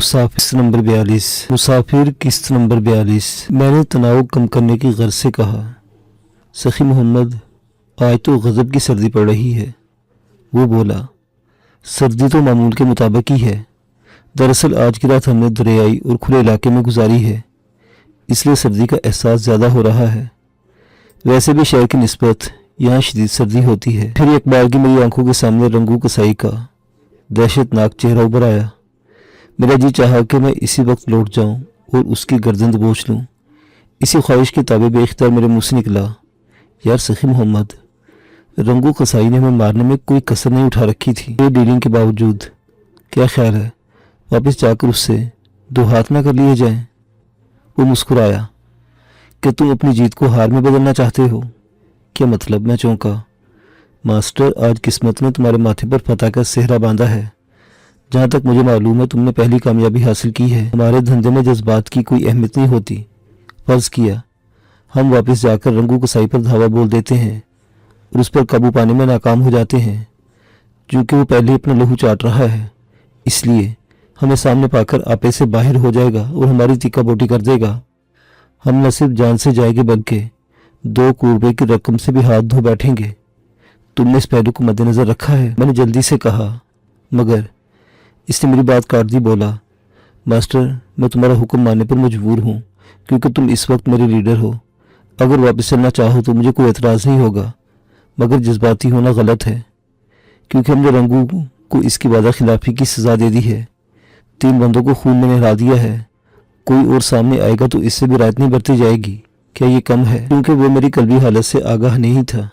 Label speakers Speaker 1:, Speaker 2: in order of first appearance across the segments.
Speaker 1: मुसाफिर किस्त नंबर 42। मैंने तनाव कम करने की गर्ज से कहा, सखी मोहम्मद आज तो गज़ब की सर्दी पड़ रही है। वो बोला, सर्दी तो मामूल के मुताबिक ही है। दरअसल आज की रात हमने दरियाई और खुले इलाके में गुजारी है, इसलिए सर्दी का एहसास ज़्यादा हो रहा है। वैसे भी शहर की निस्बत यहाँ शदीद सर्दी होती है। फिर एक बार की मेरी आंखों के सामने रंगू कसाई का दहशतनाक चेहरा उभर आया। मेरा जी चाहा कि मैं इसी वक्त लौट जाऊं और उसकी गर्दन दबोच लूं। इसी ख्वाहिश के ताबे बेख्तियार मेरे मुंह से निकला, यार सखी मोहम्मद, रंगू कसाई ने हमें मारने में कोई कसर नहीं उठा रखी थी। ये डीलिंग के बावजूद क्या ख्याल है वापस जाकर उससे दो हाथ ना कर लिए जाएं? वो मुस्कुराया, कि तुम अपनी जीत को हार में बदलना चाहते हो? क्या मतलब? मैं चौंका। मास्टर, आज किस्मत ने तुम्हारे माथे पर फतह का सेहरा बांधा है। जहाँ तक मुझे मालूम है तुमने पहली कामयाबी हासिल की है। हमारे धंधे में जज्बात की कोई अहमियत नहीं होती। फर्ज किया हम वापस जाकर रंगू कसाई पर धावा बोल देते हैं और उस पर काबू पाने में नाकाम हो जाते हैं। क्योंकि वो पहले अपना लहू चाट रहा है, इसलिए हमें सामने पाकर आपे से बाहर हो जाएगा और हमारी तीखा बोटी कर देगा। हम न सिर्फ जान से जाएंगे बल्कि 2 करोड़ रुपए की रकम से भी हाथ धो बैठेंगे। तुमने इस पहलू को मद्देनजर रखा है? मैंने जल्दी से कहा, मगर इसने मेरी बात काट दी। बोला, मास्टर, मैं तुम्हारा हुक्म मानने पर मजबूर हूँ क्योंकि तुम इस वक्त मेरे लीडर हो। अगर वापस चलना चाहो तो मुझे कोई एतराज़ नहीं होगा, मगर जज्बाती होना गलत है क्योंकि हमने रंगू को इसकी वादा खिलाफी की सज़ा दे दी है। 3 बंदों को खून में नहला दिया है। कोई और सामने आएगा तो इससे भी रायत नहीं बरती जाएगी। क्या ये कम है? क्योंकि वो मेरी कल्बी हालत से आगाह नहीं था,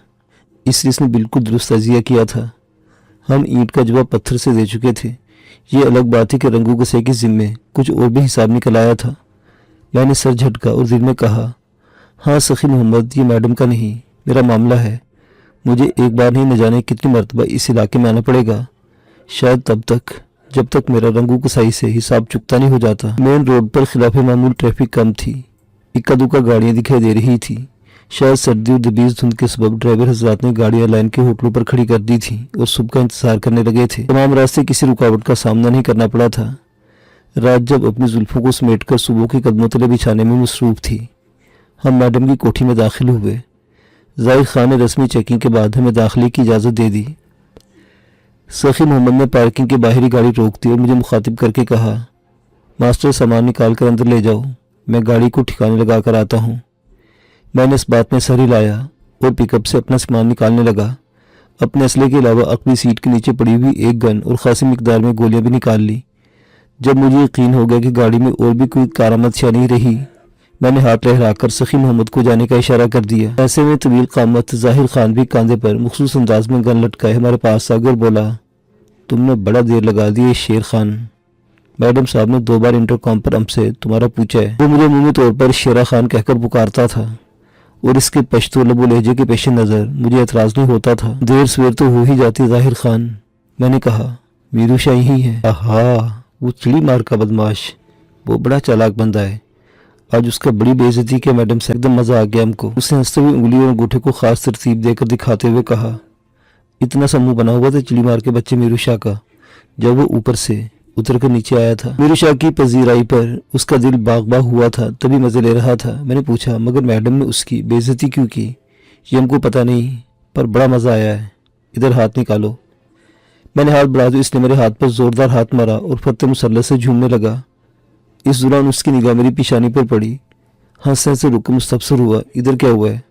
Speaker 1: इसलिए इसने बिल्कुल दुरुस्त तजिया किया था। हम ईंट का जवाब पत्थर से दे चुके थे। ये अलग बात है कि रंगू कसाई के जिम्मे कुछ और भी हिसाब निकल आया था। मैंने सर झटका और दिल में कहा, हाँ सखी मोहम्मद, ये मैडम का नहीं, मेरा मामला है। मुझे एक बार नहीं, न जाने कितनी मरतबा इस इलाके में आना पड़ेगा, शायद तब तक जब तक मेरा रंगू कसाई से हिसाब चुकता नहीं हो जाता। मेन रोड पर खिलाफे मामूल ट्रैफिक कम थी। इक्का दुक्का गाड़ियाँ दिखाई दे रही थी। शायद सर्दी और दबीज धुंध के सबब ड्राइवर हजरात ने गाड़ियां लाइन के होटलों पर खड़ी कर दी थी और सुबह का इंतजार करने लगे थे। तमाम रास्ते किसी रुकावट का सामना नहीं करना पड़ा था। रात जब अपनी जुल्फों को समेटकर सुबह के कदमों तले बिछाने में मसरूफ थी, हम मैडम की कोठी में दाखिल हुए। जाहिर खान ने रस्मी चेकिंग के बाद हमें दाखिले की इजाज़त दे दी। सखी मोहम्मद ने पार्किंग के बाहरी गाड़ी रोक दी और मुझे मुखातिब करके कहा, मास्टर, सामान निकाल कर अंदर ले जाओ, मैं गाड़ी को ठिकाने लगा कर आता हूँ। मैंने इस बात में सर हिलाया और पिकअप से अपना सामान निकालने लगा। अपने असले के अलावा अपनी सीट के नीचे पड़ी हुई एक गन और खासी मिकदार में गोलियां भी निकाल ली। जब मुझे यकीन हो गया कि गाड़ी में और भी कोई कारामद शय नहीं रही, मैंने हाथ लहराकर सखी मोहम्मद को जाने का इशारा कर दिया। ऐसे में तवील कामत जाहिर खान भी कांधे पर मखसूस अंदाज में गन लटकाए हमारे पास आ गया और बोला, तुमने बड़ा देर लगा दी शेर खान। मैडम साहब ने 2 बार इंटरकॉम पर हमसे तुम्हारा पूछा है। वो मुझे मुंह तौर पर शेरा खान कहकर पुकारता था और इसके पश्तो लबो लहजे के पेश नज़र मुझे एतराज़ नहीं होता था। देर सवेर तो हो ही जाती जाहिर खान। मैंने कहा, मीरू शाह यही है। आहा, वो चिड़ी मार का बदमाश, वो बड़ा चालाक बंदा है। आज उसका बड़ी बेइज्जती किया मैडम से, एकदम मज़ा आ गया हमको। उसने हंसते हुए उंगली और अंगूठे को खास तरतीब देकर दिखाते हुए कहा, इतना सा मुँह बना हुआ था चिड़ी मार के बच्चे मीरू शाह का जब वो ऊपर से उतर कर नीचे आया था। मीरू शाह की पजीराई पर उसका दिल बाग बाग हुआ था, तभी मजे ले रहा था। मैंने पूछा, मगर मैडम ने उसकी बेइज्जती क्यों की? ये हमको पता नहीं, पर बड़ा मजा आया है। इधर हाथ निकालो। मैंने हाथ बढ़ा तो इसने मेरे हाथ पर जोरदार हाथ मारा और फत्ते मुसल्लत से झूमने लगा। इस दौरान उसकी निगाह मेरी पेशानी पर पड़ी। हंसने से रुक मुस्तफसर हुआ, इधर क्या हुआ है?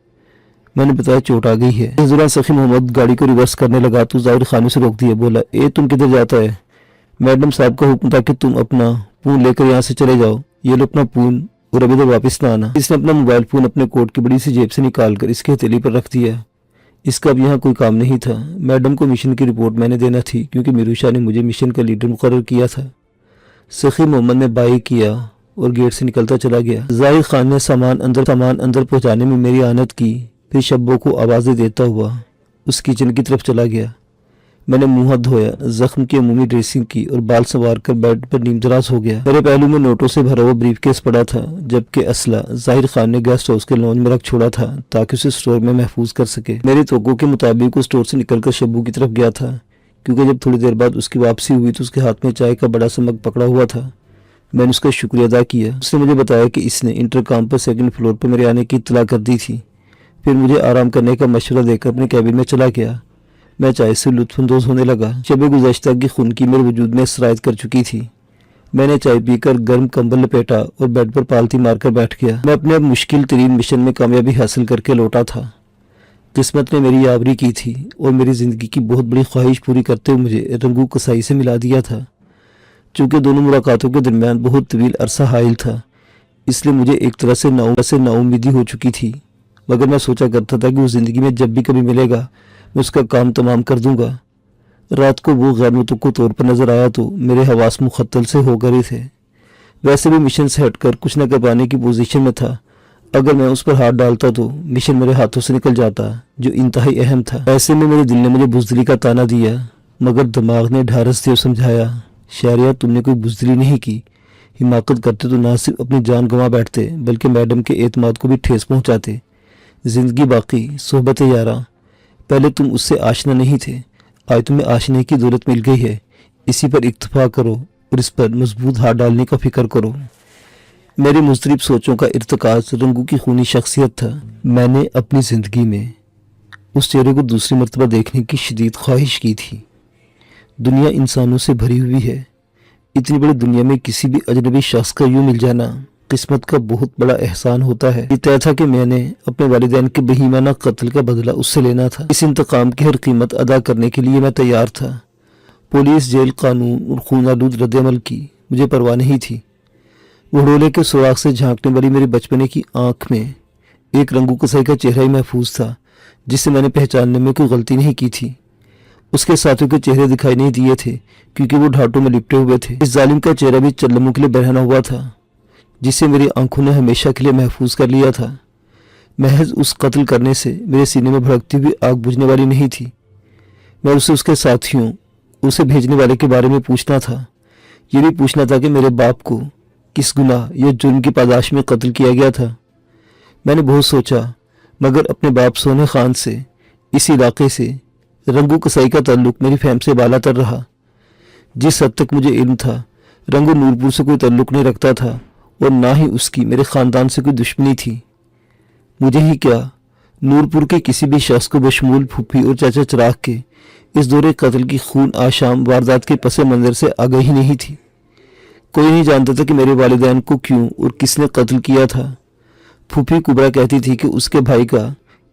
Speaker 1: मैंने बताया, चोट आ गई है। इस दौरान सखी मोहम्मद गाड़ी को रिवर्स करने लगा तो जाहिर खान से रोक दिया। बोला, ए तुम किधर जाता है? मैडम साहब का हुक्म था कि तुम अपना फोन लेकर यहाँ से चले जाओ। ये लो अपना फोन और अभी तक वापस ना आना। इसने अपना मोबाइल फोन अपने कोट की बड़ी सी जेब से निकालकर इसके हथेली पर रख दिया। इसका अब यहाँ कोई काम नहीं था। मैडम को मिशन की रिपोर्ट मैंने देना थी क्योंकि मीरू शाह ने मुझे मिशन का लीडर मुकर्रर किया था। सखी मोहम्मद ने बाई किया और गेट से निकलता चला गया। जाहिर खान ने सामान अंदर पहुँचाने में मेरी आनत की, फिर शब्बों को आवाज़ें देता हुआ उस किचन की तरफ चला गया। मैंने मुंह हाथ धोया, जख्म की अमूमी ड्रेसिंग की और बाल संवार कर बेड पर नीमदराज हो गया। मेरे पहलू में नोटों से भरा हुआ ब्रीफकेस पड़ा था, जबकि असला जाहिर खान ने गेस्ट हाउस के लॉन्ज में रख छोड़ा था ताकि उसे स्टोर में महफूज कर सके। मेरी तोक़ों के मुताबिक वो स्टोर से निकलकर शब्बू की तरफ गया था, क्योंकि जब थोड़ी देर बाद उसकी वापसी हुई तो उसके हाथ में चाय का बड़ा सा मग पकड़ा हुआ था। मैंने उसका शुक्रिया अदा किया। उसने मुझे बताया कि इसने इंटरकॉम पर सेकंड फ्लोर पर मेरे आने की इत्तला कर दी थी। फिर मुझे आराम करने का मशवरा देकर अपने कैबिन में चला गया। मैं चाय से लुत्फानंदोज होने लगा। शब गुज़श्ता की खून की मेरे वजूद में सरायत कर चुकी थी। मैंने चाय पीकर गर्म कंबल लपेटा और बेड पर पालती मारकर बैठ गया। मैं अपने अब मुश्किल तरीन मिशन में कामयाबी हासिल करके लौटा था। किस्मत ने मेरी यावरी की थी और मेरी ज़िंदगी की बहुत बड़ी ख्वाहिश पूरी करते हुए मुझे रंगू कसाई से मिला दिया था। चूँकि दोनों मुलाकातों के दरमियान बहुत तवील अरसा हाइल था, इसलिए मुझे एक तरह से नाउम्मीदी हो चुकी थी। मगर मैं सोचा करता था कि वो ज़िंदगी में जब भी कभी मिलेगा मैं उसका काम तमाम कर दूंगा। रात को वो गैर मुतवक्किल तौर पर नजर आया तो मेरे हवास मुख्तल से हो गए थे। वैसे भी मिशन से हटकर कुछ न कर पाने की पोजीशन में था। अगर मैं उस पर हाथ डालता तो मिशन मेरे हाथों से निकल जाता, जो इंतहाई अहम था। ऐसे में मेरे दिल ने मुझे बुज़दिली का ताना दिया, मगर दिमाग ने ढारस से समझाया, शहरिया तुमने कोई बुज़दिली नहीं की। हिमाकत करते तो ना सिर्फ अपनी जान गंवा बैठते बल्कि मैडम के एतमाद को भी ठेस पहुंचाते। जिंदगी बाकी सोहबत यारा, पहले तुम उससे आशना नहीं थे, आज तुम्हें आशने की जरूरत मिल गई है। इसी पर इक्तफा करो और इस पर मजबूत हाथ डालने का फिक्र करो। मेरी मुस्तरिब सोचों का इर्तिकाज रंगू की खूनी शख्सियत था। मैंने अपनी ज़िंदगी में उस चेहरे को दूसरी मरतबा देखने की शदीद ख्वाहिश की थी। दुनिया इंसानों से भरी हुई है। इतनी बड़ी दुनिया में किसी भी अजनबी शख्स का यूं मिल जाना किस्मत का बहुत बड़ा एहसान होता है। ये तय था कि मैंने अपने वालिदैन के बहीमाना कत्ल का बदला उससे लेना था। इस इंतकाम की हर कीमत अदा करने के लिए मैं तैयार था। पुलिस, जेल, कानून और खूनालूद रद्दअमल की मुझे परवाह नहीं थी। घड़ोले के सुराख से झांकने वाली मेरी बचपने की आंख में एक रंगू कसाई का चेहरा ही महफूज था, जिसे मैंने पहचानने में कोई गलती नहीं की थी। उसके साथियों के चेहरे दिखाई नहीं दिए थे क्योंकि वो ढाटों में लिपटे हुए थे। इस जालिम का चेहरा भी चल्लमों के लिए बहना हुआ था, जिसे मेरी आंखों ने हमेशा के लिए महफूज कर लिया था। महज उस कत्ल करने से मेरे सीने में भड़कती हुई आग बुझने वाली नहीं थी। मैं उसे उसके साथियों, उसे भेजने वाले के बारे में पूछना था। ये भी पूछना था कि मेरे बाप को किस गुनाह या जुर्म की पादाश में कत्ल किया गया था। मैंने बहुत सोचा, मगर अपने बाप सोने खान से, इस इलाके से रंगू कसाई का ताल्लुक मेरी फहम से बाला तर रहा। जिस हद तक मुझे इल्म था, रंगू नूरपुर से कोई ताल्लुक नहीं रखता था और ना ही उसकी मेरे ख़ानदान से कोई दुश्मनी थी। मुझे ही क्या, नूरपुर के किसी भी शख्स को बशमूल फूफी और चाचा चिराग के इस दौरे कत्ल की खून आशाम वारदात के पस मंज़र से आगाही नहीं थी। कोई नहीं जानता था कि मेरे वालिदैन को क्यों और किसने कत्ल किया था। फूफी कुबरा कहती थी कि उसके भाई का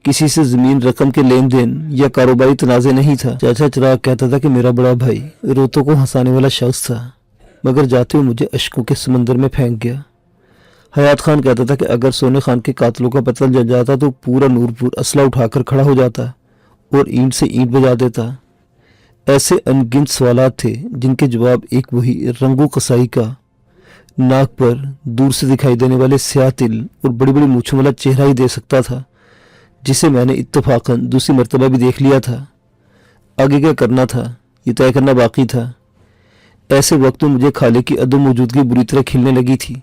Speaker 1: किसी से ज़मीन रकम के लेन देन या कारोबारी तनाज़े नहीं था। चाचा चिराग कहता था कि मेरा बड़ा भाई रोतों को हंसाने वाला शख्स था, मगर जाते हुए मुझे अश्कों के समंदर में फेंक गया। हयात खान कहता था कि अगर सोने खान के कातलों का पता चल जाता तो पूरा नूरपुर असला उठाकर खड़ा हो जाता और ईंट से ईंट बजा देता। ऐसे अनगिनत सवालात थे जिनके जवाब एक वही रंगू कसाई का नाक पर दूर से दिखाई देने वाले स्याह तिल और बड़ी बड़ी मूछों वाला चेहरा ही दे सकता था, जिसे मैंने इत्तफाकन दूसरी मर्तबा भी देख लिया था। आगे क्या करना था, ये तय करना बाकी था। ऐसे वक्त में मुझे खाले की अदम मौजूदगी बुरी तरह खिलने लगी थी।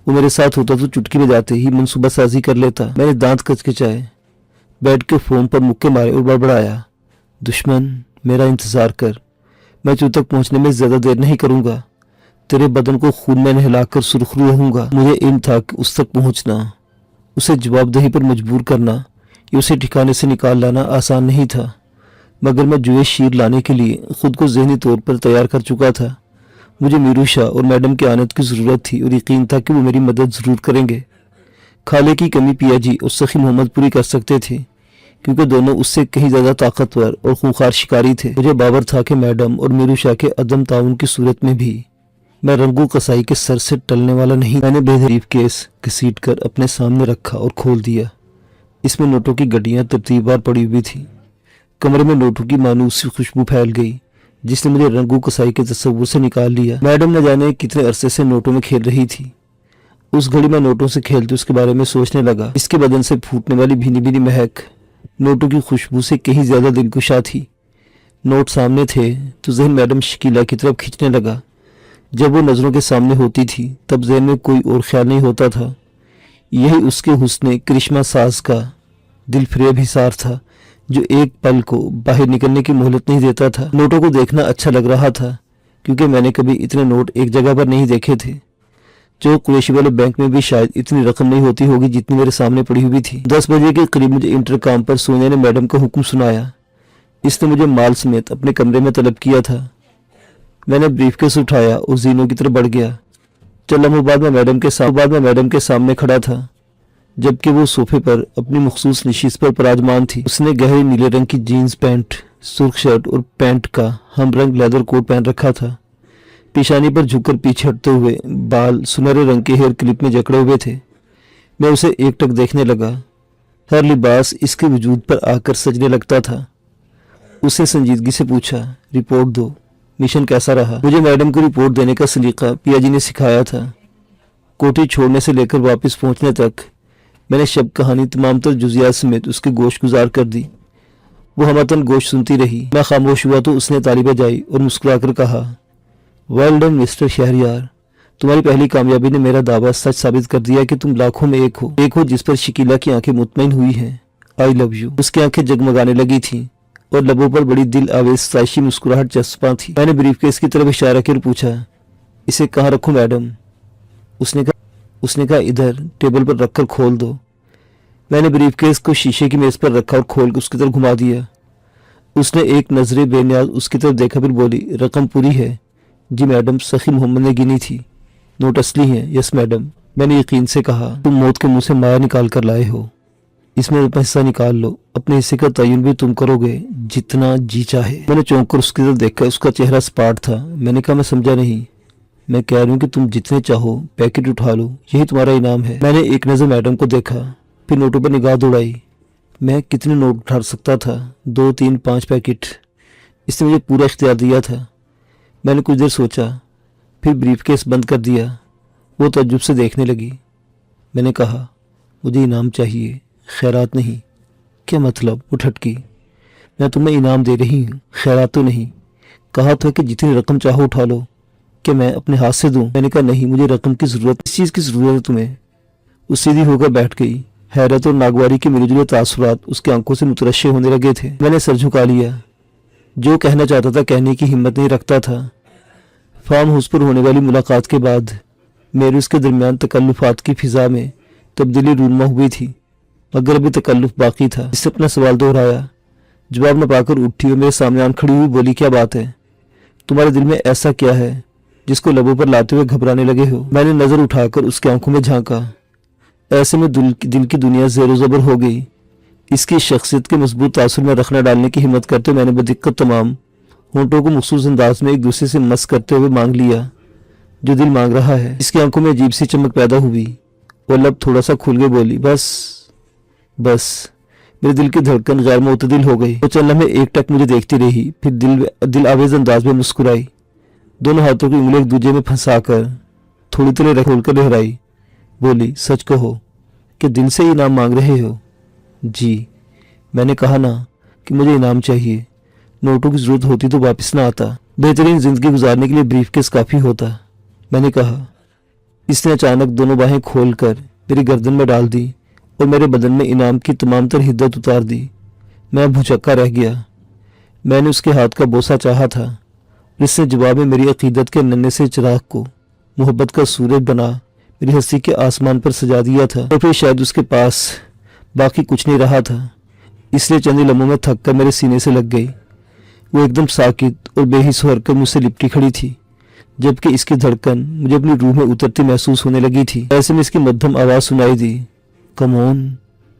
Speaker 1: वो मेरे साथ होता तो चुटकी बजाते ही मनसूबा साजी कर लेता। मैंने दांत कचकचाए, बेड के फोम पर मुक्के मारे और बड़बड़ाया, दुश्मन मेरा इंतजार कर, मैं तुझ तक पहुंचने में ज्यादा देर नहीं करूंगा। तेरे बदन को खून में नहलाकर सुरखरू रहूंगा। मुझे इल्म था कि उस तक पहुंचना, उसे जवाबदेही पर मजबूर करना या उसे ठिकाने से निकाल लाना आसान नहीं था, मगर मैं जुए शीर लाने के लिए खुद को जहनी तौर पर तैयार कर चुका था। मुझे मीरू शाह और मैडम की आनत की ज़रूरत थी और यकीन था कि वो मेरी मदद ज़रूर करेंगे। खाले की कमी पिया जी और सखी मोहम्मद पूरी कर सकते थे, क्योंकि दोनों उससे कहीं ज़्यादा ताकतवर और खूंखार शिकारी थे। मुझे बावर था कि मैडम और मीरू शाह के अदम ताउन की सूरत में भी मैं रंगू कसाई के सर से टलने वाला नहीं। मैंने बेहरीफ केस घसीट कर अपने सामने रखा और खोल दिया। इसमें नोटों की गड्डियाँ तरतीबवार पड़ी हुई थी। कमरे में नोटों की मानूस सी खुशबू फैल गई, जिसने मुझे रंगू कसाई के तस्वुर से निकाल लिया। मैडम न जाने कितने अरसे से नोटों में खेल रही थी। उस घड़ी में नोटों से खेलते उसके बारे में सोचने लगा। इसके बदन से फूटने वाली भीनी भीनी महक नोटों की खुशबू से कहीं ज्यादा दिलकुशा थी। नोट सामने थे तो जहन मैडम शकीला की तरफ खींचने लगा। जब वो नजरों के सामने होती थी तब जहन में कोई और ख्याल नहीं होता था। यही उसके हुस्ने करिश्मा साज का दिलफरेब हिसार था, जो एक पल को बाहर निकलने की मोहलत नहीं देता था। नोटों को देखना अच्छा लग रहा था, क्योंकि मैंने कभी इतने नोट एक जगह पर नहीं देखे थे। जो कुरैशी वाले बैंक में भी शायद इतनी रकम नहीं होती होगी जितनी मेरे सामने पड़ी हुई थी। 10 बजे के करीब मुझे इंटरकॉम पर सोनिया ने मैडम का हुक्म सुनाया। इसने मुझे माल समेत अपने कमरे में तलब किया था। मैंने ब्रीफकेस उठाया और जीनों की तरफ बढ़ गया। चंद लम्हों बाद मैं मैडम के सामने खड़ा था, जबकि वो सोफे पर अपनी मखसूस नशीस पर पराजमान थी। उसने गहरे नीले रंग की जीन्स पैंट, सुर्ख शर्ट और पैंट का हम रंग लेदर कोट पहन रखा था। पेशानी पर झुककर पीछे हटते हुए बाल सुनहरे रंग के हेयर क्लिप में जकड़े हुए थे। मैं उसे एकटक देखने लगा। हर लिबास इसके वजूद पर आकर सजने लगता था। उसने संजीदगी से पूछा, रिपोर्ट दो, मिशन कैसा रहा? मुझे मैडम को रिपोर्ट देने का सलीका पिया जी ने सिखाया था। कोठी छोड़ने से लेकर वापस पहुंचने तक मैंने शब कहानी तमाम तर जुजियात समेत उसके गोश गुजार कर दी। वो हमतन गोश सुनती रही। मैं खामोश हुआ तो उसने ताली बजाई और मुस्कुराकर कहा, वेल डन मिस्टर शहरयार, तुम्हारी पहली कामयाबी ने मेरा दावा सच साबित कर दिया कि तुम लाखों में एक हो जिस पर शकीला की आंखें मुतमईन हुई हैं। I love you. उसकी आंखें जगमगाने लगी थीं और लबों पर बड़ी दिल आवेज साइशी मुस्कुराहट चस्पा थी। मैंने ब्रीफकेस की तरफ इशारा कर पूछा, इसे कहाँ रखूं मैडम? उसने कहा इधर टेबल पर रखकर खोल दो। मैंने ब्रीफकेस को शीशे की मेज पर रखा और खोल कर उसकी तरफ घुमा दिया। उसने एक नजरे बेनियाज उसकी तरफ देखा, फिर बोली, रकम पूरी है? जी मैडम, सखी मोहम्मद ने गिनी थी। नोट असली हैं? Yes madam. मैंने यकीन से कहा, तुम मौत के मुंह से माया निकाल कर लाए हो, इसमें अपना हिस्सा निकाल लो। अपने हिस्से का तयन भी तुम करोगे जितना जी चाहे। मैंने चौंक कर उसकी तरफ देखा। उसका चेहरा सपाट था। मैंने कहा, मैं समझा नहीं। मैं कह रही हूँ कि तुम जितने चाहो पैकेट उठा लो, यही तुम्हारा इनाम है। मैंने एक नज़र मैडम को देखा, फिर नोटों पर निगाह दौड़ाई। मैं कितने नोट उठा सकता था? 2, 3, 5 पैकेट। इसने मुझे पूरा इख्तियार दिया था। मैंने कुछ देर सोचा, फिर ब्रीफकेस बंद कर दिया। वो तज्जुब से देखने लगी। मैंने कहा, मुझे इनाम चाहिए, खैरात नहीं। क्या मतलब? वो ठटकी। मैं तुम्हें इनाम दे रही हूँ, खैरात तो नहीं। कहा था कि जितनी रकम चाहो उठा लो। क्या मैं अपने हाथ से दूं? मैंने कहा, नहीं, मुझे रकम की ज़रूरत। इस चीज़ की ज़रूरत है तुम्हें? वो सीधी होकर बैठ गई। हैरत और नागवारी के मिलजुले तासुरात उसकी आंखों से मुतरश्शे होने लगे थे। मैंने सर झुका लिया। जो कहना चाहता था कहने की हिम्मत नहीं रखता था। फार्म हाउस पर होने वाली मुलाकात के बाद मेरे उसके दरमियान तकल्लुफात की फिजा में तब्दीली रूनमा हुई थी, मगर अभी तकल्लुफ बाकी था। इससे अपना सवाल दोहराया। जवाब न पाकर उठी और मेरे सामने आन खड़ी हुई बोली, क्या बात है? तुम्हारे दिल में ऐसा क्या है जिसको लबों पर लाते हुए घबराने लगे हो? मैंने नजर उठाकर उसकी आंखों में झांका। ऐसे में दिल की दुनिया ज़ेरो ज़बर हो गई। इसकी शख्सियत के मजबूत तासुर में रखना डालने की हिम्मत करते हुए मैंने बदिक्कत तमाम होंठों को मखसूस अंदाज में एक दूसरे से मस करते हुए मांग लिया, जो दिल मांग रहा है। इसकी आंखों में अजीब सी चमक पैदा हुई। वो लब थोड़ा सा खुल के बोली, बस। मेरे दिल की धड़कन गैर मुतदिल हो गई। वो चंद लम्हे एकटक मुझे देखती रही, फिर दिल आवेज अंदाज में मुस्कुराई। दोनों हाथों की उंगलियां एक दूजे में फंसाकर थोड़ी देर खोलकर लहराई। बोली, सच कहो कि दिल से इनाम मांग रहे हो? जी। मैंने कहा ना कि मुझे इनाम चाहिए। नोटों की जरूरत होती तो वापस ना आता। बेहतरीन जिंदगी गुजारने के लिए ब्रीफकेस काफ़ी होता, मैंने कहा। इसने अचानक दोनों बाहें खोलकर मेरी गर्दन में डाल दी और मेरे बदन में इनाम की तमाम तर हिद्दत उतार दी। मैं भुचक्का रह गया। मैंने उसके हाथ का बोसा चाहा था। इसने जवाब में मेरी अकीदत के नन्हे से चिराग को मोहब्बत का सूरज बना मेरी हंसी के आसमान पर सजा दिया था। और फिर शायद उसके पास बाकी कुछ नहीं रहा था, इसलिए चंद लम्हों में थक कर मेरे सीने से लग गई। वो एकदम साकित और बेहिस होकर मुझसे लिपटी खड़ी थी, जबकि इसकी धड़कन मुझे अपनी रूह में उतरती महसूस होने लगी थी। ऐसे में इसकी मध्यम आवाज़ सुनाई दी, कम ऑन,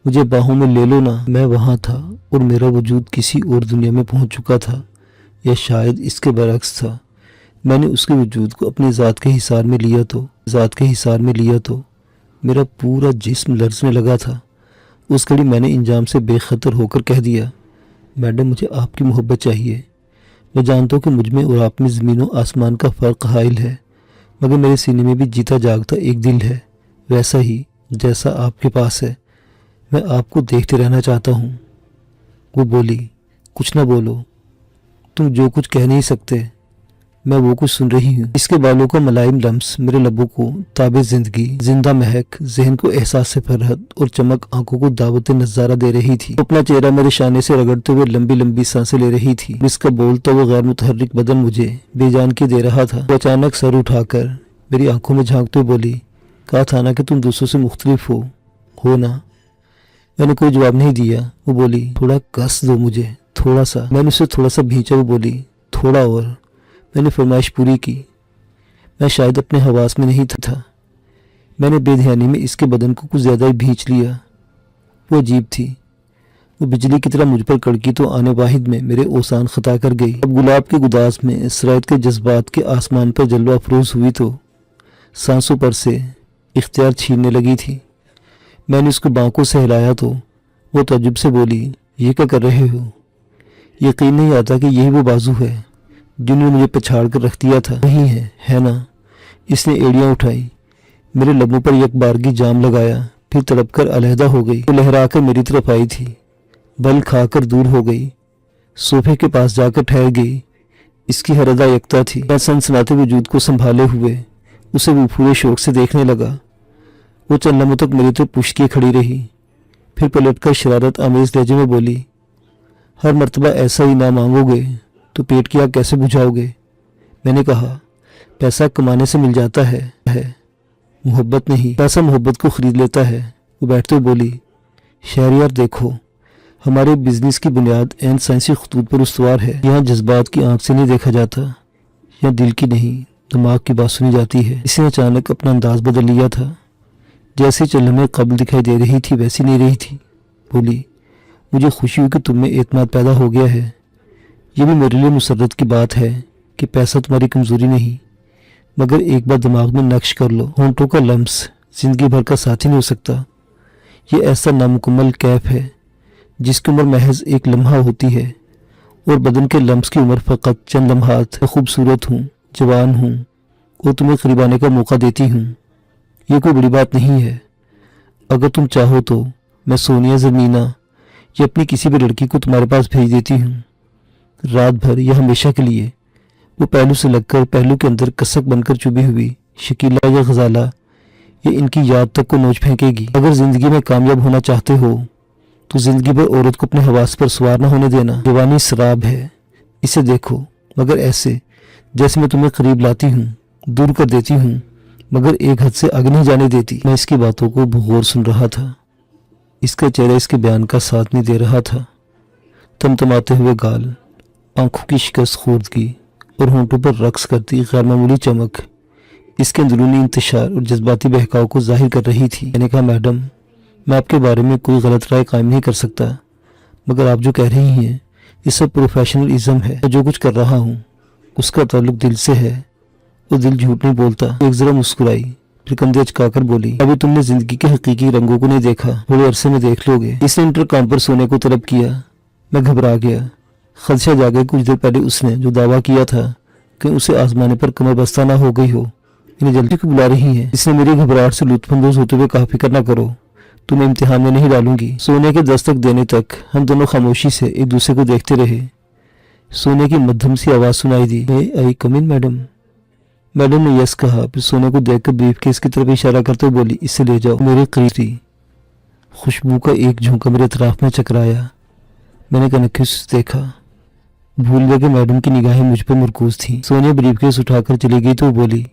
Speaker 1: मुझे बाहों में ले लो ना। मैं वहाँ था और मेरा वजूद किसी और दुनिया में पहुँच चुका था, या शायद इसके बरक्स था। मैंने उसके वजूद को अपनी ज़ात के हिसार में लिया तो मेरा पूरा जिस्म लरजने लगा था। उस घड़ी मैंने इंजाम से बेखतर होकर कह दिया, मैडम, मुझे आपकी मोहब्बत चाहिए। मैं जानता हूँ कि मुझ में और आप में ज़मीनों आसमान का फ़र्क हाइल है, मगर मेरे सीने में भी जीता जागता एक दिल है, वैसा ही जैसा आपके पास है। मैं आपको देखते रहना चाहता हूँ। वो बोली, कुछ ना बोलो, तुम जो कुछ कह नहीं सकते मैं वो कुछ सुन रही हूँ। इसके बालों का मुलायम लम्स मेरे लबों को ताबे जिंदगी, जिंदा महक, जहन को एहसास से फरहत और चमक, आंखों को दावत नज़ारा दे रही थी। अपना चेहरा मेरे शाने से रगड़ते हुए लंबी लंबी सांसें ले रही थी। इसका बोलता हुआ गैर मुतहर्रिक बदन मुझे बेजान की दे रहा था। वो अचानक सर उठाकर मेरी आंखों में झांकते हुए बोली, कहा था ना कि तुम दूसरों से मुख्तलिफ हो ना। मैंने कोई जवाब नहीं दिया। वो बोली, थोड़ा कस दो मुझे, थोड़ा सा। मैंने उसे थोड़ा सा भींचा। वो बोली, थोड़ा और। मैंने फरमाइश पूरी की। मैं शायद अपने हवास में नहीं था। मैंने बेध्यानी में इसके बदन को कुछ ज़्यादा ही भींच लिया। वो अजीब थी। वो बिजली की तरह मुझ पर कड़की तो आने वाहिद में मेरे ओसान खता कर गई। अब गुलाब के गुदास में सरायत के जज्बात के आसमान पर जलवा अफरोज हुई तो सांसों पर से इख्तियार छीनने लगी थी। मैंने उसको बांकों से हिलाया तो वो तजुब से बोली, ये क्या कर रहे हो? यकीन नहीं आता कि यही वो बाजू है जिन्होंने मुझे पछाड़ कर रख दिया था। वही है ना? इसने एड़ियाँ उठाई, मेरे लबों पर एक बारगी जाम लगाया, फिर तड़प कर अलहदा हो गई। वो लहरा कर मेरी तरफ आई थी, बल खाकर दूर हो गई, सोफे के पास जाकर ठहर गई। इसकी हर अदा यकता थी। मैं सनसनाते वजूद को संभाले हुए उसे पूरे शौक से देखने लगा। वो चंद लम्हों तक मेरी तरफ पुश किए खड़ी रही, फिर पलटकर शरारत आमेज लहजे में बोली, हर मर्तबा ऐसा ही ना मांगोगे तो पेट की आग कैसे बुझाओगे? मैंने कहा, पैसा कमाने से मिल जाता है, मोहब्बत नहीं। पैसा मोहब्बत को खरीद लेता है। वो बैठते हुए बोली, शहरियार देखो, हमारे बिजनेस की बुनियाद एन साइंसी खतूत पर उस्तवार है। यहाँ जज्बात की आंख से नहीं देखा जाता, यहाँ दिल की नहीं दिमाग की बात सुनी जाती है। इसने अचानक अपना अंदाज बदल लिया था। जैसे चल में कब्ल दिखाई दे रही थी वैसी नहीं रही थी। बोली, मुझे खुशी हुई कि तुम में एतमाद पैदा हो गया है। ये भी मेरे लिए मुसर्रत की बात है कि पैसा तुम्हारी कमज़ोरी नहीं, मगर एक बार दिमाग में नक्श कर लो, होंठों का लम्स जिंदगी भर का साथी नहीं हो सकता। ये ऐसा नामुकम्मल कैफ है जिसकी उम्र महज एक लम्हा होती है और बदन के लम्स की उम्र फ़कत चंद लम्हात। मैं खूबसूरत हूँ, जवान हूँ और तुम्हें करीब आने का मौका देती हूँ। ये कोई बड़ी बात नहीं है। अगर तुम चाहो तो मैं सोनिया, ज़मीना या अपनी किसी भी लड़की को तुम्हारे पास भेज देती हूँ, रात भर या हमेशा के लिए। वो पहलू से लगकर पहलू के अंदर कसक बनकर चुभी हुई शकीला या गजाला ये इनकी याद तक को नोच फेंकेगी। अगर ज़िंदगी में कामयाब होना चाहते हो तो ज़िंदगी भर औरत को अपने हवास पर सवार न होने देना। जवानी शराब है, इसे देखो, मगर ऐसे जैसे मैं तुम्हें करीब लाती हूँ, दूर कर देती हूँ, मगर एक हद से आगे नहीं जाने देती। मैं इसकी बातों को गौर सुन रहा था। इसका चेहरा इसके बयान का साथ नहीं दे रहा था। तमतमाते हुए गाल, आंखों की शिकस्त खूर्दगी और होंठों पर रक्स करती गैर मामूली चमक इसके अंदरूनी इंतशार और जज्बाती बहकाव को जाहिर कर रही थी। मैंने कहा, मैडम, मैं आपके बारे में कोई गलत राय कायम नहीं कर सकता, मगर आप जो कह रही हैं ये सब प्रोफेशनलिज्म है। मैं जो कुछ कर रहा हूँ उसका ताल्लुक दिल से है और दिल झूठ नहीं बोलता। एक जरा मुस्कुराई, फिर कंधे अचकाकर बोली, अभी तुमने जिंदगी के हकीकी रंगों को नहीं देखा, थोड़े अरसे में देख लोगे। इसने इंटरकॉम पर सोने को तलब किया। मैं घबरा गया। खदशा जागे कुछ देर पहले उसने जो दावा किया था कि उसे आजमाने पर कमर बस्ता ना हो गई हो, इन्हें जल्दी क्यों बुला रही है? इसने मेरी घबराहट से लुत्फानंदोज होते हुए कहा, फिक्र ना करो, तुम्हें इम्तिहान में नहीं डालूंगी। सोने के दस्तक देने तक हम दोनों खामोशी से एक दूसरे को देखते रहे। सोने की मध्यम सी आवाज़ सुनाई दी, आई कम इन मैडम? मैडम ने यस कहा, फिर सोने को देखकर ब्रीफकेस की तरफ इशारा करते हुए बोली, इससे ले जाओ। मेरे करीब थी। खुशबू का एक झोंका मेरे अतराफ में चकराया। मैंने कनखी से देखा, भूल गया कि मैडम की निगाहें मुझ पर मरकूज थी। सोनिया ब्रीफकेस उठाकर चली गई तो बोली,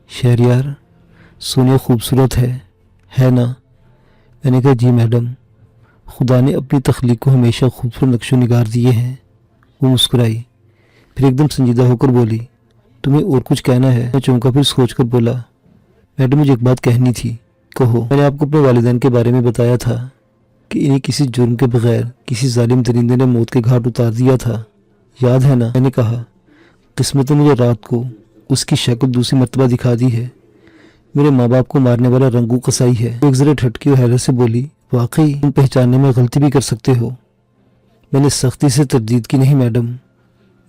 Speaker 1: शहरियार, सोनिया खूबसूरत है ना? मैंने कहा, जी मैडम, खुदा ने अपनी तख्लीक को हमेशा खूबसूरत नक्शो निगार दिए हैं। वो मुस्कुराई, फिर एकदम संजीदा होकर बोली, तुम्हें और कुछ कहना है? मैं चौंका, फिर सोचकर बोला, मैडम, मुझे एक बात कहनी थी। कहो। मैंने आपको अपने वालिदैन के बारे में बताया था कि इन्हें किसी जुर्म के बगैर किसी जालिम दरिंदे ने मौत के घाट उतार दिया था, याद है ना? मैंने कहा, किस्मत ने मुझे रात को उसकी शक्ल दूसरी मर्तबा दिखा दी है। मेरे माँ बाप को मारने वाला रंगू कसाई है। एक जरा ठटकी और हैरत से बोली, वाकई तुम पहचानने में गलती भी कर सकते हो। मैंने सख्ती से तरदीद की, नहीं मैडम,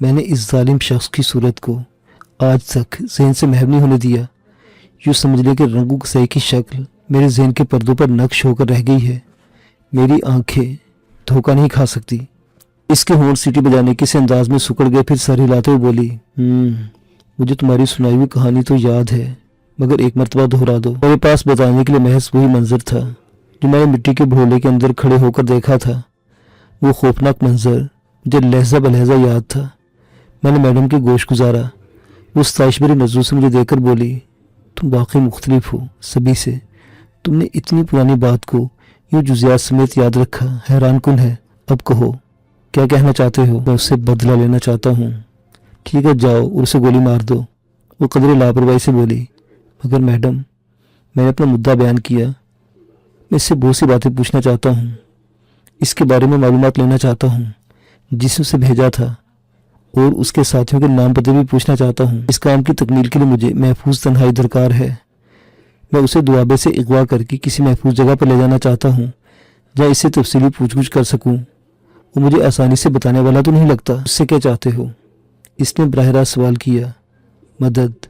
Speaker 1: मैंने इस जालिम शख्स की सूरत को आज तक जहन से महव नहीं होने दिया। यूँ समझ लें कि रंगू कसाई की शक्ल मेरे जहन के पर्दों पर नक्श होकर रह गई है। मेरी आंखें धोखा नहीं खा सकती। इसके होंठ सीटी बजाने के से अंदाज में सुकड़ गए, फिर सर हिलाते हुए बोली, मुझे तुम्हारी सुनाई हुई कहानी तो याद है, मगर एक मर्तबा दोहरा दो। मेरे पास बताने के लिए महज वही मंजर था जो मैंने मिट्टी के भोले के अंदर खड़े होकर देखा था। वो खौफनाक मंजर मुझे लहजा बलहजा याद था। मैंने मैडम की गोश गुजारा। वो स्ताइश मेरी नजरों से मुझे देखकर बोली, تم واقعی مختلف ہو سبھی سے. تم نے اتنی پرانی بات کو یوں جزیات سمیت یاد رکھا. حیران کن ہے. اب کہو کیا کہنا چاہتے ہو؟ میں اس سے بدلہ لینا چاہتا ہوں. ٹھیک ہے جاؤ اور اسے گولی مار دو. وہ قدرے لاپرواہی سے بولی. مگر میڈم میں نے اپنا مدعا بیان کیا. میں اس سے بہت سی باتیں پوچھنا چاہتا ہوں. اس کے بارے میں معلومات لینا چاہتا ہوں جس نے اسے بھیجا تھا اور اس کے ساتھیوں کے نام پتے بھی پوچھنا چاہتا ہوں. اس کام کی تکمیل کے لیے مجھے محفوظ تنہائی درکار ہے. میں اسے دوابے سے اغوا کر کے کسی محفوظ جگہ پر لے جانا چاہتا ہوں جہاں اس سے تفصیلی پوچھ گچھ کر سکوں. وہ مجھے آسانی سے بتانے والا تو نہیں لگتا. اس سے کیا چاہتے ہو؟ اس نے براہ راست سوال کیا. مدد.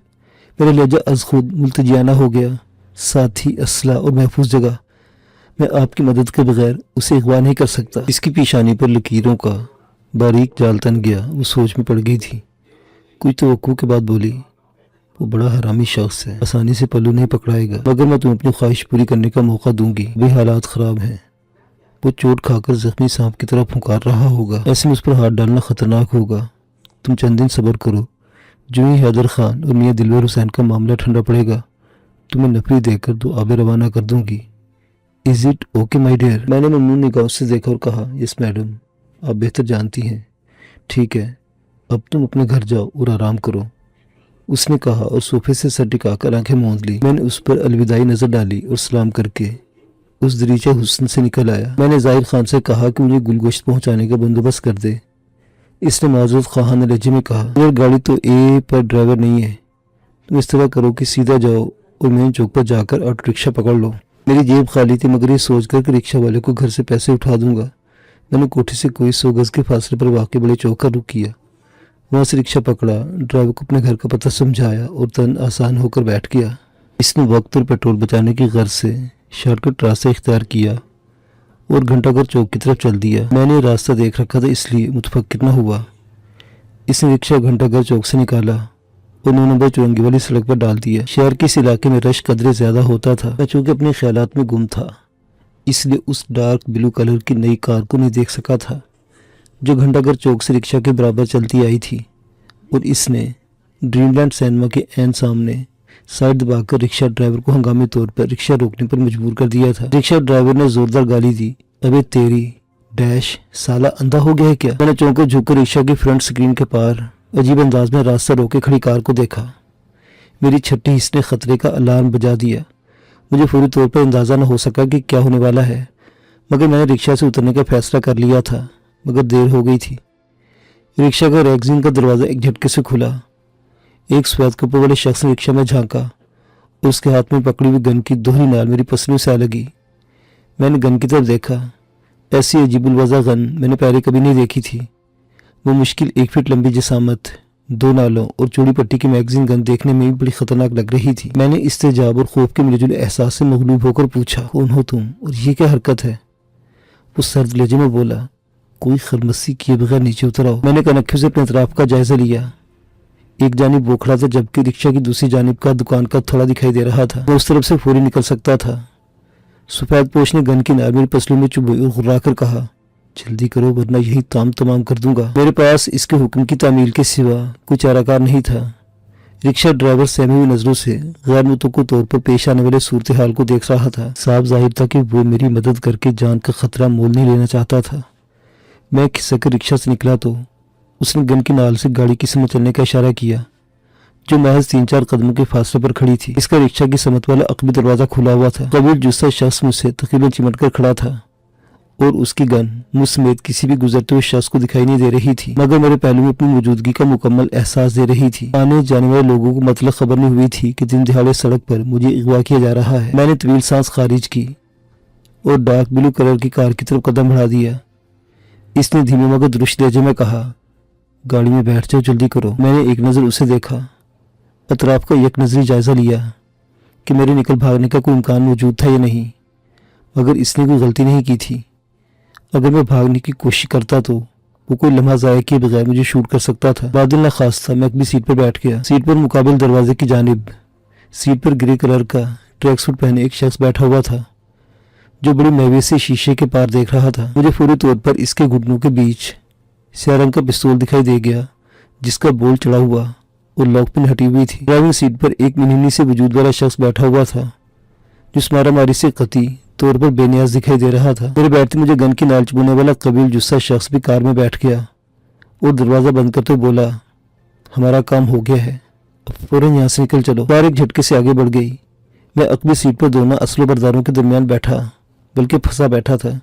Speaker 1: میرا لہجہ از خود ملتجیانہ ہو گیا. ساتھی، اسلحہ اور محفوظ جگہ. میں آپ کی مدد کے بغیر اسے اغوا نہیں کر سکتا. اس کی پیشانی پر لکیروں کا باریک جال تن گیا. وہ سوچ میں پڑ گئی تھی. کچھ توقع کے بعد بولی. وہ بڑا حرامی شخص ہے. آسانی سے پلو نہیں پکڑائے گا. مگر میں تمہیں اپنی خواہش پوری کرنے کا موقع دوں گی. بھی حالات خراب ہیں. وہ چوٹ کھا کر زخمی سانپ کی طرح پھنکار رہا ہوگا. ایسے میں اس پر ہاتھ ڈالنا خطرناک ہوگا. تم چند دن صبر کرو. جو ہی حیدر خان اور میاں دلور حسین کا معاملہ ٹھنڈا پڑے گا تمہیں نفری دے کر دو آبے روانہ کر دوں گی. Is it okay my dear? میں نے ممنون نگاہوں سے دیکھا اور کہا یس میڈم، آپ بہتر جانتی ہیں. ٹھیک ہے اب تم اپنے گھر جاؤ اور آرام کرو، اس نے کہا اور صوفے سے سر ٹکا کر آنکھیں موند لی. میں نے اس پر الوداعی نظر ڈالی اور سلام کر کے اس دریچہ حسن سے نکل آیا. میں نے ظاہر خان سے کہا کہ مجھے گلگوشت پہنچانے کا بندوبست کر دے. اس نے معذرت خواہانہ لہجے میں کہا مگر گاڑی تو اے پر ڈرائیور نہیں ہے. تم اس طرح کرو کہ سیدھا جاؤ اور مین چوک پر جا کر آٹو رکشہ پکڑ لو. میری جیب خالی تھی مگر یہ سوچ کر کہ رکشہ والے کو گھر سے پیسے اٹھا دوں گا میں نے کوٹھی سے کوئی 100 گز کے فاصلے پر واقع بڑے چوک کا رخ کیا. وہاں سے رکشہ پکڑا، ڈرائیور کو اپنے گھر کا پتہ سمجھایا اور تن آسان ہو کر بیٹھ گیا. اس نے وقت اور پیٹرول بچانے کی غرض سے شارٹ کٹ راستہ اختیار کیا اور گھنٹہ گھر چوک کی طرف چل دیا. میں نے راستہ دیکھ رکھا تھا اس لیے متفکر نہ ہوا. اس نے رکشہ گھنٹہ گھر چوک سے نکالا اور 9 نمبر چورنگی والی سڑک پر ڈال دیا. شہر کے اس علاقے میں رش قدرے زیادہ ہوتا تھا. میں چونکہ اپنے خیالات میں گم تھا اس لیے اس ڈارک بلو کلر کی نئی کار کو نہیں دیکھ سکا تھا جو گھنٹہ گھر چوک سے رکشہ کے برابر چلتی آئی تھی اور اس نے ڈریم لینڈ سینما کے عین سامنے سائڈ دبا کر رکشہ ڈرائیور کو ہنگامی طور پر رکشہ روکنے پر مجبور کر دیا تھا. رکشہ ڈرائیور نے زوردار گالی دی. ابے تیری ڈیش سالہ اندھا ہو گیا ہے کیا؟ میں نے چونک کر جھک کر رکشہ کی فرنٹ سکرین کے پار عجیب انداز میں راستہ روکے کھڑی کار کو دیکھا. میری چھٹی حس نے خطرے کا الارم بجا دیا. مجھے فوری طور پر اندازہ نہ ہو سکا کہ کیا ہونے والا ہے مگر میں نے رکشہ سے اترنے کا فیصلہ کر لیا تھا مگر دیر ہو گئی تھی. رکشہ کا ریگزین کا دروازہ ایک جھٹکے سے کھلا. ایک سفید کپڑے والے شخص نے رکشہ میں جھانکا اور اس کے ہاتھ میں پکڑی ہوئی گن کی دوہری نال میری پسلیوں سے آ لگی. میں نے گن کی طرف دیکھا. ایسی عجیب الوضع گن میں نے پہلے کبھی نہیں دیکھی تھی. وہ مشکل 1 فٹ لمبی جسامت، 2 نالوں اور چوڑی پٹی کی میگزین گن دیکھنے میں بھی بڑی خطرناک لگ رہی تھی. میں نے استعجاب اور خوف کے ملے جلے احساس سے مغلوب ہو کر پوچھا کون ہو تم اور یہ کیا حرکت ہے؟ وہ سرد لہجے میں بولا کوئی خرمسی کیے بغیر نیچے اتر آؤ. میں نے کنکھیوں سے اپنے اطراف کا جائزہ لیا. ایک جانب وہ کھڑا تھا جبکہ رکشہ کی دوسری جانب کا دکان کا تھوڑا دکھائی دے رہا تھا. میں اس طرف سے فوری نکل سکتا تھا. سفید پوش نے گن کی نال میری پسلیوں میں چبھوئی اور غرا کر کہا جلدی کرو ورنہ یہی تمام کر دوں گا. میرے پاس اس کے حکم کی تعمیل کے سوا کوئی چارہ کار نہیں تھا. رکشہ ڈرائیور سہمی ہوئی نظروں سے غیر متوقع طور پر پیش آنے والے صورتحال کو دیکھ رہا تھا. صاف ظاہر تھا کہ وہ میری مدد کر کے جان کا خطرہ مول نہیں لینا چاہتا تھا. میں کھسک کر رکشہ سے نکلا تو اس نے گن کی نال سے گاڑی کی سمت چلنے کا اشارہ کیا جو محض 3-4 قدموں کے فاصلے پر کھڑی تھی. اس کا رکشہ کی سمت والا عقبی دروازہ کھلا ہوا تھا. قبیل جثہ شخص مجھ سے تقریباً چمٹ کر کھڑا تھا اور اس کی گن مجھ سمیت کسی بھی گزرتے ہوئے شخص کو دکھائی نہیں دے رہی تھی مگر میرے پہلو میں اپنی موجودگی کا مکمل احساس دے رہی تھی. آنے جانے والے لوگوں کو مطلق خبر نہیں ہوئی تھی کہ دن دہاڑے سڑک پر مجھے اغوا کیا جا رہا ہے. میں نے طویل سانس خارج کی اور ڈارک بلو کلر کی کار کی طرف قدم بڑھا دیا. اس نے دھیمے مگر درست لہجے میں کہا گاڑی میں بیٹھ جاؤ جلدی کرو. میں نے ایک نظر اسے دیکھا، اطراف کا یک نظری جائزہ لیا کہ میرے نکل بھاگنے کا کوئی امکان موجود تھا یا نہیں مگر اس نے کوئی غلطی نہیں کی تھی. اگر میں بھاگنے کی کوشش کرتا تو وہ کوئی لمحہ ضائع کیے بغیر مجھے شوٹ کر سکتا تھا. بادل ناخواستہ میں اپنی سیٹ پر بیٹھ گیا. سیٹ پر مقابل دروازے کی جانب سیٹ پر گرے کلر کا ٹریک سوٹ پہنے ایک شخص بیٹھا ہوا تھا جو بڑی محویت سے شیشے کے پار دیکھ رہا تھا. مجھے فوری طور پر اس کے گھٹنوں کے بیچ سیاہ رنگ کا پستول دکھائی دے گیا جس کا بول چڑھا ہوا और लॉक पिन हटी हुई थी। ड्राइविंग सीट पर एक मिनी से वजूद वाला शख्स बैठा हुआ था जो मारामारी से कतई तौर पर बेनियाज दिखाई दे रहा था। मेरे बैठते मुझे गन की नाल चुभने वाला कबील जुस्सा शख्स भी कार में बैठ गया और दरवाज़ा बंद करते बोला, हमारा काम हो गया है, अब फौरन यहाँ से निकल चलो। कार एक झटके से आगे बढ़ गई। मैं अकबी सीट पर दोनों असलो बरदारों के दरमियान बैठा, बल्कि फंसा बैठा था,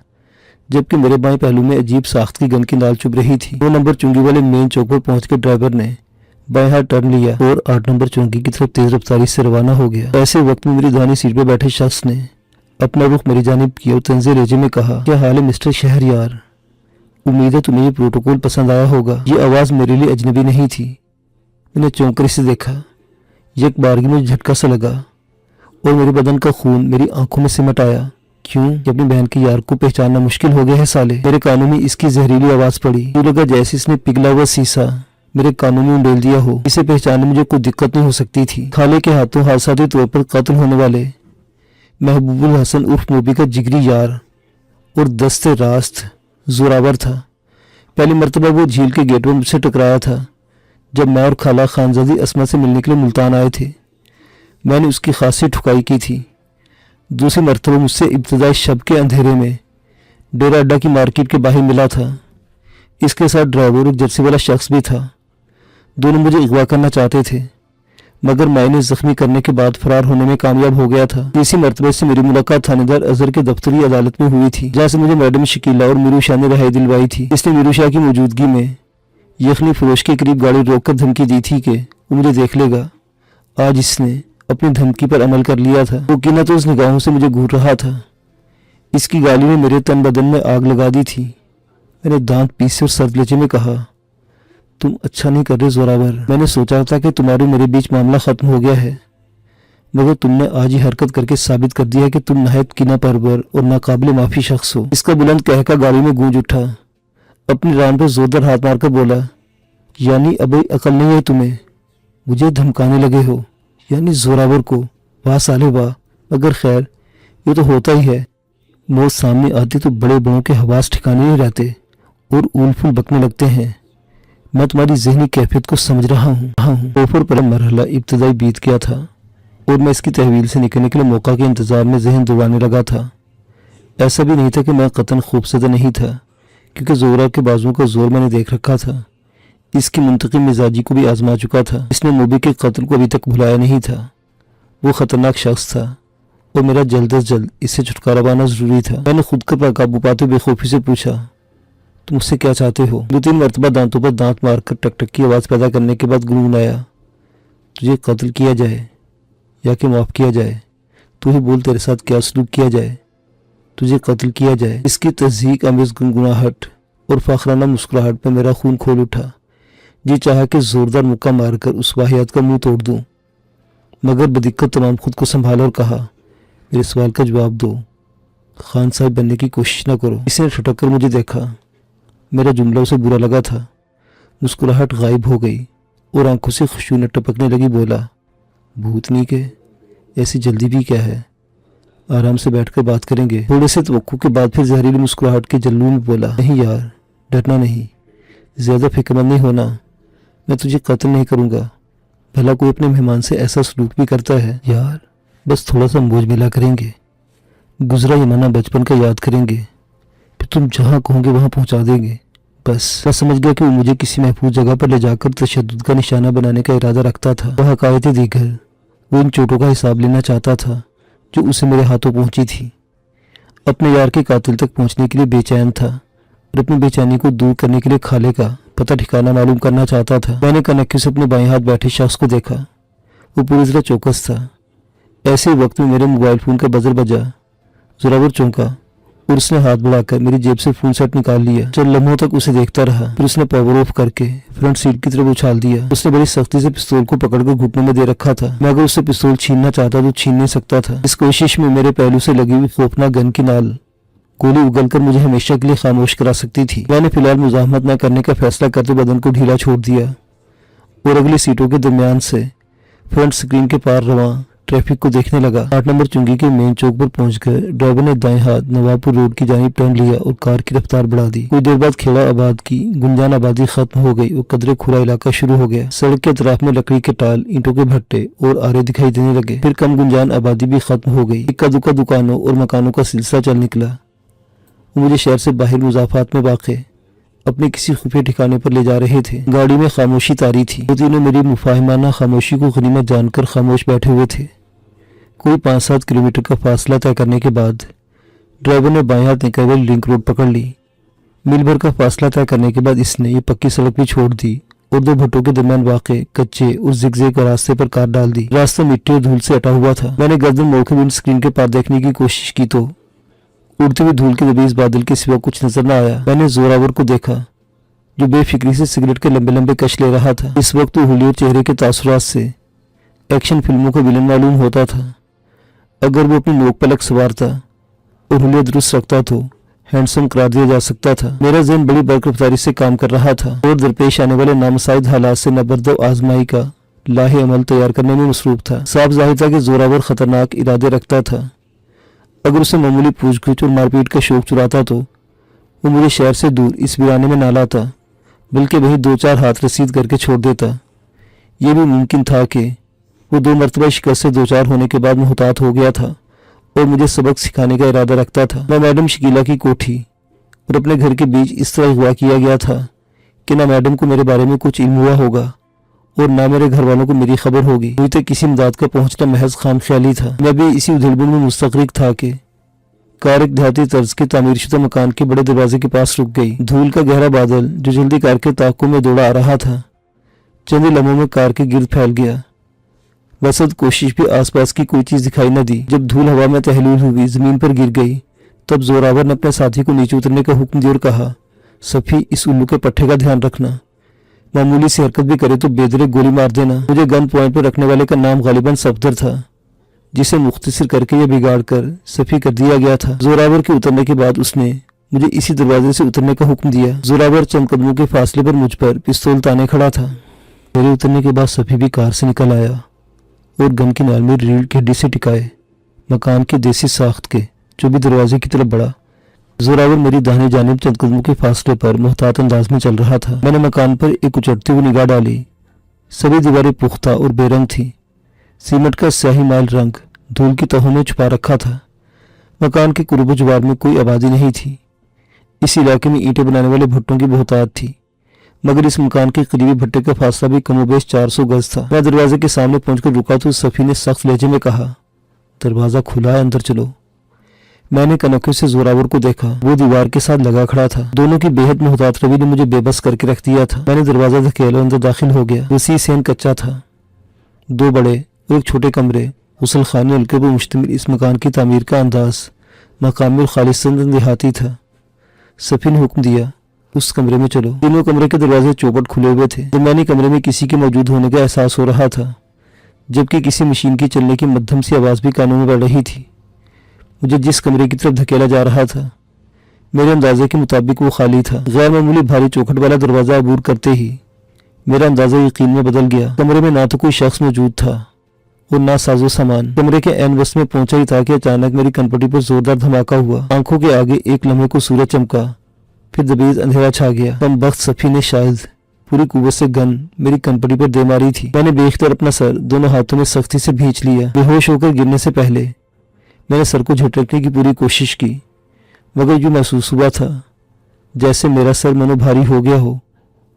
Speaker 1: जबकि मेरे बाएं पहलू में अजीब साख्त की गन की नाल चुभ रही थी। 2 नंबर चुंगी वाले मेन चौक पर पहुंचकर ड्राइवर ने बाएं हाथ टर्न लिया और 8 नंबर चौकी की तरफ तेज रफ्तारी से रवाना हो गया। ऐसे वक्त में मेरी दाहिनी सीट पर बैठे शख्स ने अपना रुख मेरी जानिब किया और तंज़े लहजे में कहा, क्या हाल है मिस्टर शहरयार? उम्मीद है तुम्हें ये प्रोटोकॉल पसंद आया होगा। ये आवाज़ मेरे लिए अजनबी नहीं थी। मैंने चौंक कर इसे देखा। एक बारगी में झटका सा लगा और मेरे बदन का खून मेरी आंखों में सिमट आया। क्यों कि अपनी बहन के यार को पहचानना मुश्किल हो गया है साले। मेरे कानों में इसकी जहरीली आवाज़ पड़ी। यूं लगा जैसे इसने पिघला हुआ शीशा मेरे कानों में उंडेल दिया हो। इसे पहचानने में मुझे कोई दिक्कत नहीं हो सकती थी। खाले के हाथों हादसाती तौर पर कत्ल होने वाले महबूबुल हसन उर्फ मोबी का जिगरी यार और दस्ते रास्त जोरावर था। पहली मरतबा वो झील के गेट में मुझसे टकराया था जब मैं और खाला खानजादी अस्मा से मिलने के लिए मुल्तान आए थे। मैंने उसकी खासी ठुकाई की थी। दूसरी मरतबा मुझसे इब्तदाई शब के अंधेरे में डेरा अड्डा की मार्केट के बाहर मिला था। इसके साथ ड्राइवर एक जर्सी वाला शख्स भी था। दोनों मुझे अगवा करना चाहते थे, मगर मैं इन्हें जख्मी करने के बाद फरार होने में कामयाब हो गया था। तीसरी मरतबे से मेरी मुलाकात थानेदार अजहर के दफ्तरी अदालत में हुई थी, जहाँ से मुझे मैडम शकीला और मीरू शाह ने रिहाई दिलवाई थी। इसने मीरू शाह की मौजूदगी में यखनी फरोश के करीब गाड़ी रोककर धमकी दी थी कि वो मुझे देख लेगा। आज इसने अपनी धमकी पर अमल कर लिया था। वो कीना तो उस निगाहों से मुझे घूर रहा था। इसकी गाली ने मेरे तन बदन में आग लगा दी थी। मैंने दांत पीसे और सर्द लहजे में कहा, तुम अच्छा नहीं कर रहे जोरावर। मैंने सोचा था कि तुम्हारे मेरे बीच मामला खत्म हो गया है, मगर तुमने आज ही हरकत करके साबित कर दिया कि तुम नहायत कीना परवर और नाकाबिल माफी शख्स हो। इसका बुलंद कहका गाड़ी में गूंज उठा। अपनी रान पर जोरदार हाथ मारकर बोला, यानी अभी अकल नहीं है तुम्हें, मुझे धमकाने लगे हो। यानी जोरावर को वाह साले वाह। मगर खैर ये तो होता ही है। मौत सामने आती तो बड़े बड़ों के हवास ठिकाने नहीं रहते और ऊल फूल बकने लगते हैं। मैं तुम्हारी जहनी कैफियत को समझ रहा हूँ। ओफर पर मरहला इब्तदाई बीत गया था और मैं इसकी तहवील से निकलने के लिए मौका के इंतजार में जहन दौड़ाने लगा था। ऐसा भी नहीं था कि मैं कतन खूबसदा नहीं था, क्योंकि जोरा के बाजुओं का जोर मैंने देख रखा था। इसकी मुंतकिम मिजाजी को भी आजमा चुका था। इसने मोबी के कत्ल को अभी तक भुलाया नहीं था। वो खतरनाक शख्स था और मेरा जल्द अज जल्द इससे छुटकारा पाना जरूरी था। मैंने खुद पर काबू पाते बेखौफी से पूछा, तुम मुझसे क्या चाहते हो? 2-3 मरतबा दांतों पर दांत मारकर टक-टक की आवाज़ पैदा करने के बाद गुनगुनाया, तुझे कत्ल किया जाए या कि माफ़ किया जाए? तू ही बोल, तेरे साथ क्या सलूक किया जाए? तुझे कत्ल किया जाए। इसकी तज़हीक अमेज़ गुनगुनाहट और फ़ाखराना मुस्कुराहट पर मेरा खून खोल उठा। जी चाहा कि ज़ोरदार मुक्का मारकर उस वाहियात का मुंह तोड़ दूं, मगर बदिक्कत तमाम खुद को संभाला और कहा, मेरे सवाल का जवाब दो, खान साहब बनने की कोशिश न करो। इसने ठटक कर मुझे देखा। मेरा जुमला उसे बुरा लगा था। मुस्कुराहट गायब हो गई और आंखों से खुशूनत टपकने लगी। बोला, भूतनी के ऐसी जल्दी भी क्या है, आराम से बैठकर बात करेंगे। थोड़े से तवक्कुफ के बाद फिर जहरीली मुस्कुराहट के जल्लू में बोला, नहीं यार, डरना नहीं, ज़्यादा फिक्रमंद नहीं होना। मैं तुझे कत्ल नहीं करूँगा। भला कोई अपने मेहमान से ऐसा सलूक भी करता है? यार बस थोड़ा सा बोझ मिला करेंगे, गुजरा यमाना बचपन का याद करेंगे, फिर तुम जहाँ कहोगे वहाँ पहुँचा देंगे। बस मैं समझ गया कि वो मुझे किसी महफूज जगह पर ले जाकर तशद्दुद का निशाना बनाने का इरादा रखता था। वह हकायतें दीगर, वो इन चोटों का हिसाब लेना चाहता था जो उसे मेरे हाथों पहुँची थी। अपने यार के कातिल तक पहुँचने के लिए बेचैन था और अपनी बेचैनी को दूर करने के लिए खाले का पता ठिकाना मालूम करना चाहता था। मैंने कनक्की से अपने बाएं हाथ बैठे शख्स को देखा। वो पूरी तरह चौकस था। ऐसे वक्त में मेरे मोबाइल फ़ोन का बजर बजा। जोरावर चौंका और उसने हाथ बढ़ाकर मेरी जेब से फ़ोन सेट निकाल लिया। चंद लम्हों तक उसे देखता रहा, फिर उसने पावर ऑफ करके फ्रंट सीट की तरफ उछाल दिया। उसने बड़ी सख्ती से पिस्तौल को पकड़कर घुटनों में दे रखा था। मैं अगर उससे पिस्तौल छीनना चाहता तो छीन नहीं सकता था। इस कोशिश में मेरे पहलू से लगी हुई खौफनाक गन की नाल गोली उगलकर मुझे हमेशा के लिए खामोश करा सकती थी। मैंने फिलहाल मुजाहमत न करने का फैसला करते बदन को ढीला छोड़ दिया और अगली सीटों के दरमियान से फ्रंट स्क्रीन के पार रवां ट्रैफिक को देखने लगा। 8 नंबर चुंगी के मेन चौक पर पहुंचकर ड्राइवर ने दाएं हाथ नवाबपुर रोड की जानिब टर्न लिया और कार की रफ्तार बढ़ा दी। कुछ देर बाद खेड़ा आबाद की गुंजान आबादी खत्म हो गई और कदरे खुला इलाका शुरू हो गया। सड़क के अतराफ में लकड़ी के टाल, ईंटों के भट्टे और आरे दिखाई देने लगे। फिर कम गुंजान आबादी भी खत्म हो गई। इक्का दुक्का दुकानों और मकानों का सिलसिला चल निकला। वो मुझे शहर से बाहर मुजाफात में वाक़ अपने किसी खुफिया ठिकाने पर ले जा रहे थे। गाड़ी में खामोशी तारी थी। वो तीनों मेरी मुफाहिमाना खामोशी को गनीमत जानकर खामोश बैठे हुए थे। कोई 5-7 किलोमीटर का फासला तय करने के बाद ड्राइवर ने बाएं हाथ निकलकर लिंक रोड पकड़ ली। मील भर का फासला तय करने के बाद इसने ये पक्की सड़क भी छोड़ दी और 2 भट्टों के दरमियान वाक़े कच्चे और जिगजैग रास्ते पर कार डाल दी। रास्ता मिट्टी और धूल से अटा हुआ था। मैंने गर्दन मोड़कर विंड स्क्रीन के पार देखने की कोशिश की तो उड़ती हुई धूल के दबीज बादल के सिवा कुछ नजर न आया। मैंने जोरावर को देखा जो बेफिक्री से सिगरेट के लंबे लंबे कश ले रहा था। इस वक्त वो हुलियर चेहरे के तासुरात से एक्शन फिल्मों का विलन मालूम होता था। अगर वो अपनी नोक पलक सवारता और हुलिया दुरुस्त रखता तो हैंडसम करार दिया जा सकता था। मेरा ज़हन बड़ी बरकरफ्तारी से काम कर रहा था और दरपेश आने वाले नामसाइद हालात से नबर्द आजमाई का लाहे अमल तैयार करने में मसरूफ था। साफ जाहिर था कि जोरावर खतरनाक इरादे रखता था। अगर उसे मामूली पूछ-गुछ और मारपीट का शौक चुराता तो वो मुझे शहर से दूर इस वीराने में ना लाता, बल्कि वही 2-4 हाथ रसीद करके छोड़ देता। यह भी मुमकिन था कि वो 2 मरतबा शिकस्त से 2-4 होने के बाद मुहतात हो गया था और मुझे सबक सिखाने का इरादा रखता था। मैं मैडम शकीला की कोठी और अपने घर के बीच इस तरह अगवा किया गया था कि ना मैडम को मेरे बारे में कुछ इल्म हुआ होगा और ना मेरे घर वालों को मेरी खबर होगी। मुझे तो किसी इमदाद का पहुंचना महज खामख्याली था। मैं भी इसी उधेड़बुन में मुस्तगरिक था कि कार एक देहाती तर्ज के तामीरशुदा मकान के बड़े दरवाजे के पास रुक गई। धूल का गहरा बादल जो जल्दी कार के ताक़ुब में दौड़ा आ रहा था चंद ही लम्हों में कार के गिर्द फैल गया। वसत कोशिश भी आसपास की कोई चीज दिखाई न दी। जब धूल हवा में तहलील हुई जमीन पर गिर गई तब जोरावर ने अपने साथी को नीचे उतरने का हुक्म दिया और कहा, सफी इस उल्लू के पट्टे का ध्यान रखना, मामूली सी हरकत भी करे तो बेदरे गोली मार देना। मुझे गन पॉइंट पर रखने वाले का नाम गालिबन सफदर था, जिसे मुख्तसर करके यह बिगाड़ कर सफी कर दिया गया था। जोरावर के उतरने के बाद उसने मुझे इसी दरवाजे से उतरने का हुक्म दिया। जोरावर चंद कदमों के फासले पर मुझ पर पिस्तौल ताने खड़ा था। मेरे उतरने के बाद सफी भी कार से निकल आया और गन की नाल में रीढ़ की हड्डी से टिकाए मकान के देसी साख्त के जो भी दरवाजे की तरफ बढ़ा। जोरावर मेरी दाहिनी जानिब चंद कदमों के फासले पर मुहतात अंदाज में चल रहा था। मैंने मकान पर एक उचटती हुई निगाह डाली। सभी दीवारें पुख्ता और बेरंग थी। सीमेंट का स्याही माइल रंग धूल की तहों में छुपा रखा था। मकान के कुर्ब जुवार में कोई आबादी नहीं थी। इस इलाके में ईंटें बनाने वाले भट्टों की बहुतात थी, मगर इस मकान के करीबी भट्टे का फासला भी कमोबेश 400 गज था। मैं दरवाजे के सामने पहुंचकर रुका तो सफी ने सख्त लहजे में कहा, दरवाजा खुला है, अंदर चलो। मैंने कनकों से जोरावर को देखा। वो दीवार के साथ लगा खड़ा था। दोनों की बेहद मुहतात रवि ने मुझे बेबस करके रख दिया था। मैंने दरवाजा धकेला, अंदर दाखिल हो गया। वसी सेन कच्चा था। 2 बड़े और एक छोटे कमरे, गुसल खाने हल्के पर मुश्तमिल इस मकान की तामीर का अंदाज मकामुल खालिसन देहाती था। सफी ने हुक्म दिया, उस कमरे में चलो। तीनों कमरे के दरवाजे चौपट खुले हुए थे। दरमियानी कमरे में किसी के मौजूद होने का एहसास हो रहा था, जबकि किसी मशीन की चलने की मध्यम सी आवाज़ भी कानों में पड़ रही थी। मुझे जिस कमरे की तरफ धकेला जा रहा था मेरे अंदाजे के मुताबिक वो खाली था। गैर मामूली भारी चौखट वाला दरवाज़ा अबूर करते ही मेरा अंदाजा यकीन में बदल गया। कमरे में ना तो कोई शख्स मौजूद था और ना साजो सामान। कमरे के ऐन वस्त में पहुंचा ही था कि अचानक मेरी कनपटी पर जोरदार धमाका हुआ। आंखों के आगे एक लम्हे को सूरज चमका, फिर दबीज अंधेरा छा गया। कम वक्त सफी ने शायद पूरी कुव्वत से गन मेरी कनपटी पर दे मारी थी। मैंने बेख्तियार अपना सर दोनों हाथों में सख्ती से भींच लिया। बेहोश होकर गिरने से पहले मैंने सर को झटकने की पूरी कोशिश की, मगर यूं महसूस हुआ था जैसे मेरा सर मनो भारी हो गया हो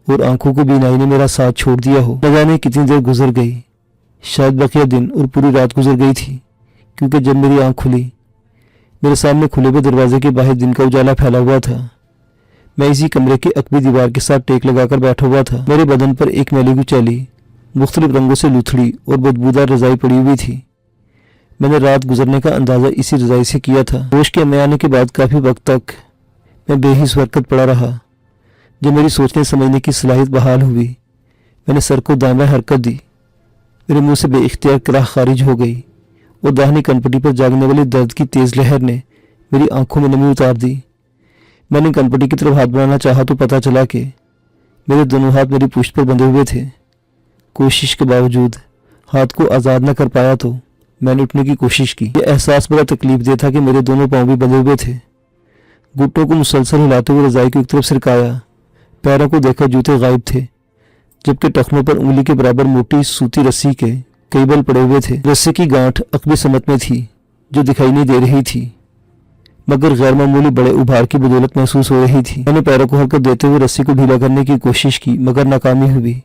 Speaker 1: और आंखों को बीनाई ने मेरा साथ छोड़ दिया हो। न जाने कितनी देर गुजर गई, शायद बकिया दिन और पूरी रात गुजर गई थी, क्योंकि जब मेरी आंख खुली मेरे सामने खुले हुए दरवाजे के बाहर दिन का उजाला फैला हुआ था। मैं इसी कमरे के अकबी दीवार के साथ टेक लगाकर बैठा हुआ था। मेरे बदन पर एक मैली गुचैली मुख्तलिफ रंगों से लुथड़ी और बदबूदार रजाई पड़ी हुई थी। मैंने रात गुजरने का अंदाजा इसी रजाई से किया था। होश के में आने के बाद काफी वक्त तक मैं बेहिस हरकत पड़ा रहा। जब मेरी सोचने समझने की सलाहियत बहाल हुई मैंने सर को दाएं बाएं हरकत दी। मेरे मुंह से बेइख्तियार कराह खारिज हो गई और दाहिनी कनपटी पर जागने वाली दर्द की तेज लहर ने मेरी आंखों में नमी उतार दी। मैंने कनपटी की तरफ हाथ बढ़ाना चाहा तो पता चला कि मेरे दोनों हाथ मेरी पुश्त पर बंधे हुए थे। कोशिश के बावजूद हाथ को आज़ाद न कर पाया तो मैंने उठने की कोशिश की। यह एहसास बड़ा तकलीफ दे था कि मेरे दोनों पांव भी बंधे हुए थे। घुटनों को मुसलसल हिलाते हुए रजाई की एक तरफ सरकाया। पैरों को देखा, जूते गायब थे, जबकि टखनों पर उंगली के बराबर मोटी सूती रस्सी के कई बल पड़े हुए थे। रस्सी की गांठ अकबी समत में थी जो दिखाई नहीं दे रही थी, मगर गैर मामूली बड़े उभार की बदौलत महसूस हो रही थी। मैंने पैरों को हरकत देते हुए रस्सी को ढीला करने की कोशिश की, मगर नाकामी हुई।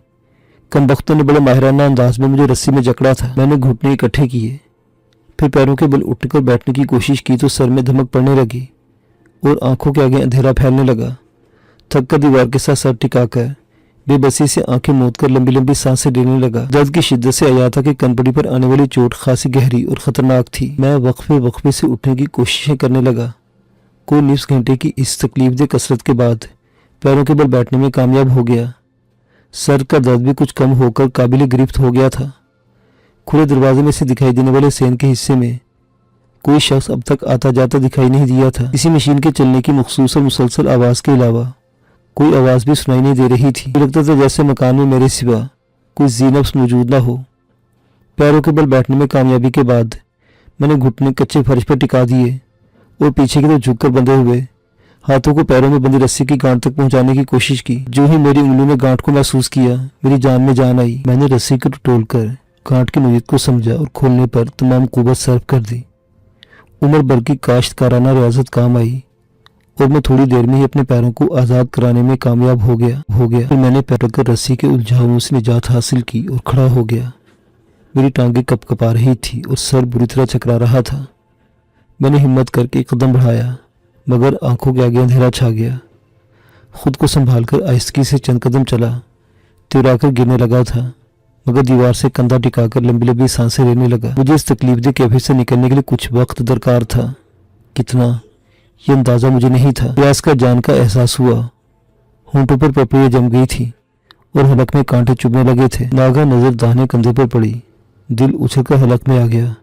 Speaker 1: कमबख्तों ने बड़े माहिराना अंदाज में मुझे रस्सी में जकड़ा था। मैंने घुटने इकट्ठे किए, फिर पैरों के बल उठकर बैठने की कोशिश की तो सर में धमक पड़ने लगी और आंखों के आगे अंधेरा फैलने लगा। थक कर दीवार के साथ सर टिकाकर बेबसी से आंखें मूंद कर लंबी लंबी सांसें लेने लगा। दर्द की शिद्दत से आया था कि कनपटी पर आने वाली चोट खासी गहरी और खतरनाक थी। मैं वक्फे से उठने की कोशिशें करने लगा। कोई निफ्स घंटे की इस तकलीफदेह कसरत के बाद पैरों के बल बैठने में कामयाब हो गया। सर का दर्द भी कुछ कम होकर काबिल गिरफ्त हो गया था। खुले दरवाजे में से दिखाई देने वाले सेन के हिस्से में कोई शख्स अब तक आता जाता दिखाई नहीं दिया था। किसी मशीन के चलने की मखसूस और मुसलसल आवाज के अलावा कोई आवाज भी सुनाई नहीं दे रही थी। लगता था जैसे मकान में मेरे सिवा कोई ज़ीनफ्स मौजूद न हो। पैरों के बल बैठने में कामयाबी के बाद मैंने घुटने कच्चे फर्श पर टिका दिए और पीछे की तरफ झुककर बंधे हुए हाथों को पैरों में बंधी रस्सी की गांठ तक पहुंचाने की कोशिश की। जो ही मेरी उंगलियों ने गांठ को महसूस किया, मेरी जान में जान आई। मैंने रस्सी को टटोलकर गांठ की नोयत को समझा और खोलने पर तमाम कुव्वत सर्फ कर दी। उम्र भर की काश्तकाराना रियाजत काम आई और मैं थोड़ी देर में ही अपने पैरों को आज़ाद कराने में कामयाब हो गया। फिर मैंने पैरों कर रस्सी के उलझावों से निजात हासिल की और खड़ा हो गया। मेरी टांगें कपकपा रही थी और सर बुरी तरह चकरा रहा था। मैंने हिम्मत करके एक कदम बढ़ाया, मगर आंखों के आगे अंधेरा छा गया। खुद को संभाल कर आहिस्तगी से चंद कदम चला, तिराकर गिरने लगा था, मगर दीवार से कंधा टिकाकर लंबी लंबी सांसें लेने लगा। मुझे इस तकलीफदेह कैफियत से निकलने के लिए कुछ वक्त दरकार था। कितना, ये अंदाजा मुझे नहीं था। प्यास का जान का एहसास हुआ। होंठों पर पपड़ियां जम गई थी और हलक में कांटे चुभने लगे थे। नागा नजर दाहिने कंधे पर पड़ी। दिल उछलकर हलक में आ गया।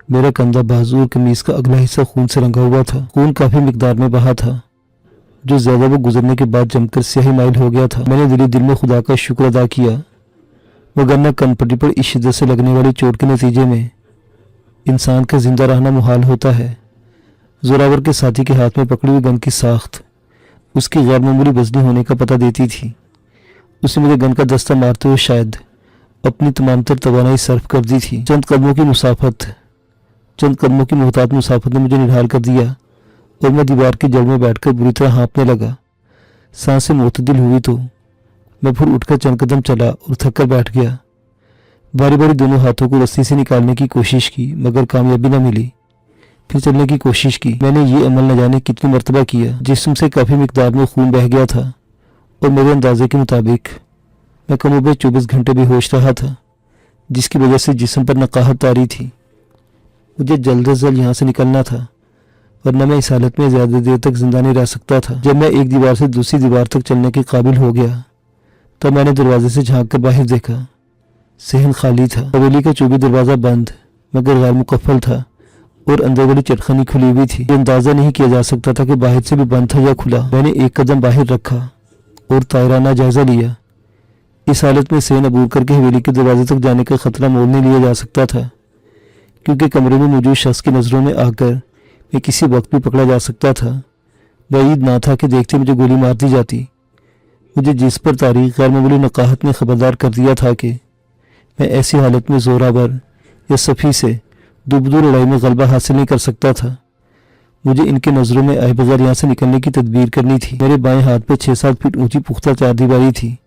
Speaker 1: मेरा कंधा, बाजू और कमीज का अगला हिस्सा खून से रंगा हुआ था। खून काफी मिकदार में बहा था, जो ज्यादा वो गुजरने के बाद जमकर स्याही माइल हो गया था। मैंने दिल में खुदा का शुक्र अदा किया, वरना कनपटी पर इस शिद्दत से लगने वाली चोट के नतीजे में इंसान का जिंदा रहना मुहाल होता है। जोरावर के साथी के हाथ में पकड़ी हुई गन की साख्त उसकी गैर मामूली वजनी होने का पता देती थी। उसने मुझे गन का दस्ता मारते हुए शायद अपनी तमाम तर तवानाई सर्फ कर दी थी। चंद कदमों की मोहतात मुसाफत ने मुझे निढाल कर दिया और मैं दीवार की जड़ में बैठकर बुरी तरह हाँफने लगा। सांसें मुतदिल हुई तो मैं फिर उठकर चंद कदम चला और थक कर बैठ गया। बारी बारी दोनों हाथों को रस्सी से निकालने की कोशिश की, मगर कामयाबी न मिली। फिर चलने की कोशिश की। मैंने ये अमल न जाने कितनी मरतबा किया। जिस्म से काफ़ी मिकदार में खून बह गया था और मेरे अंदाजे के मुताबिक मैं कमोबेश 24 घंटे बेहोश रहा था, जिसकी वजह से जिस्म पर नकाहत तारी थी। मुझे जल्द अज जल्द यहाँ से निकलना था, वरना मैं इस हालत में ज़्यादा देर तक जिंदा नहीं रह सकता था। जब मैं एक दीवार से दूसरी दीवार तक चलने के काबिल हो गया, तब मैंने दरवाजे से झांक कर बाहर देखा। सहन खाली था। हवेली का चौबी दरवाज़ा बंद मगर गैर मुकफ्फल था और अंदर बड़ी चटखनी खुली हुई थी। अंदाजा नहीं किया जा सकता था कि बाहर से भी बंद था या खुला। मैंने एक कदम बाहर रखा और तायराना जायजा लिया। इस हालत में सेन अबूर करके हवेली के दरवाजे तक जाने का खतरा मोल नहीं लिया जा सकता था, क्योंकि कमरे में मौजूद शख्स की नजरों में आकर मैं किसी वक्त भी पकड़ा जा सकता था। बाईद ना था कि देखते मुझे गोली मार दी जाती। मुझे जिस पर तारीख गैर मामूली नकाहत ने खबरदार कर दिया था कि मैं ऐसी हालत में जोरावर या सफ़ी से दुबदू लड़ाई में गलबा हासिल नहीं कर सकता था। मुझे इनके नज़रों में आए बगैर यहाँ से निकलने की तदबीर करनी थी। मेरे बाएं हाथ पर 6-7 फीट ऊंची पुख्ता चारदीवारी थी।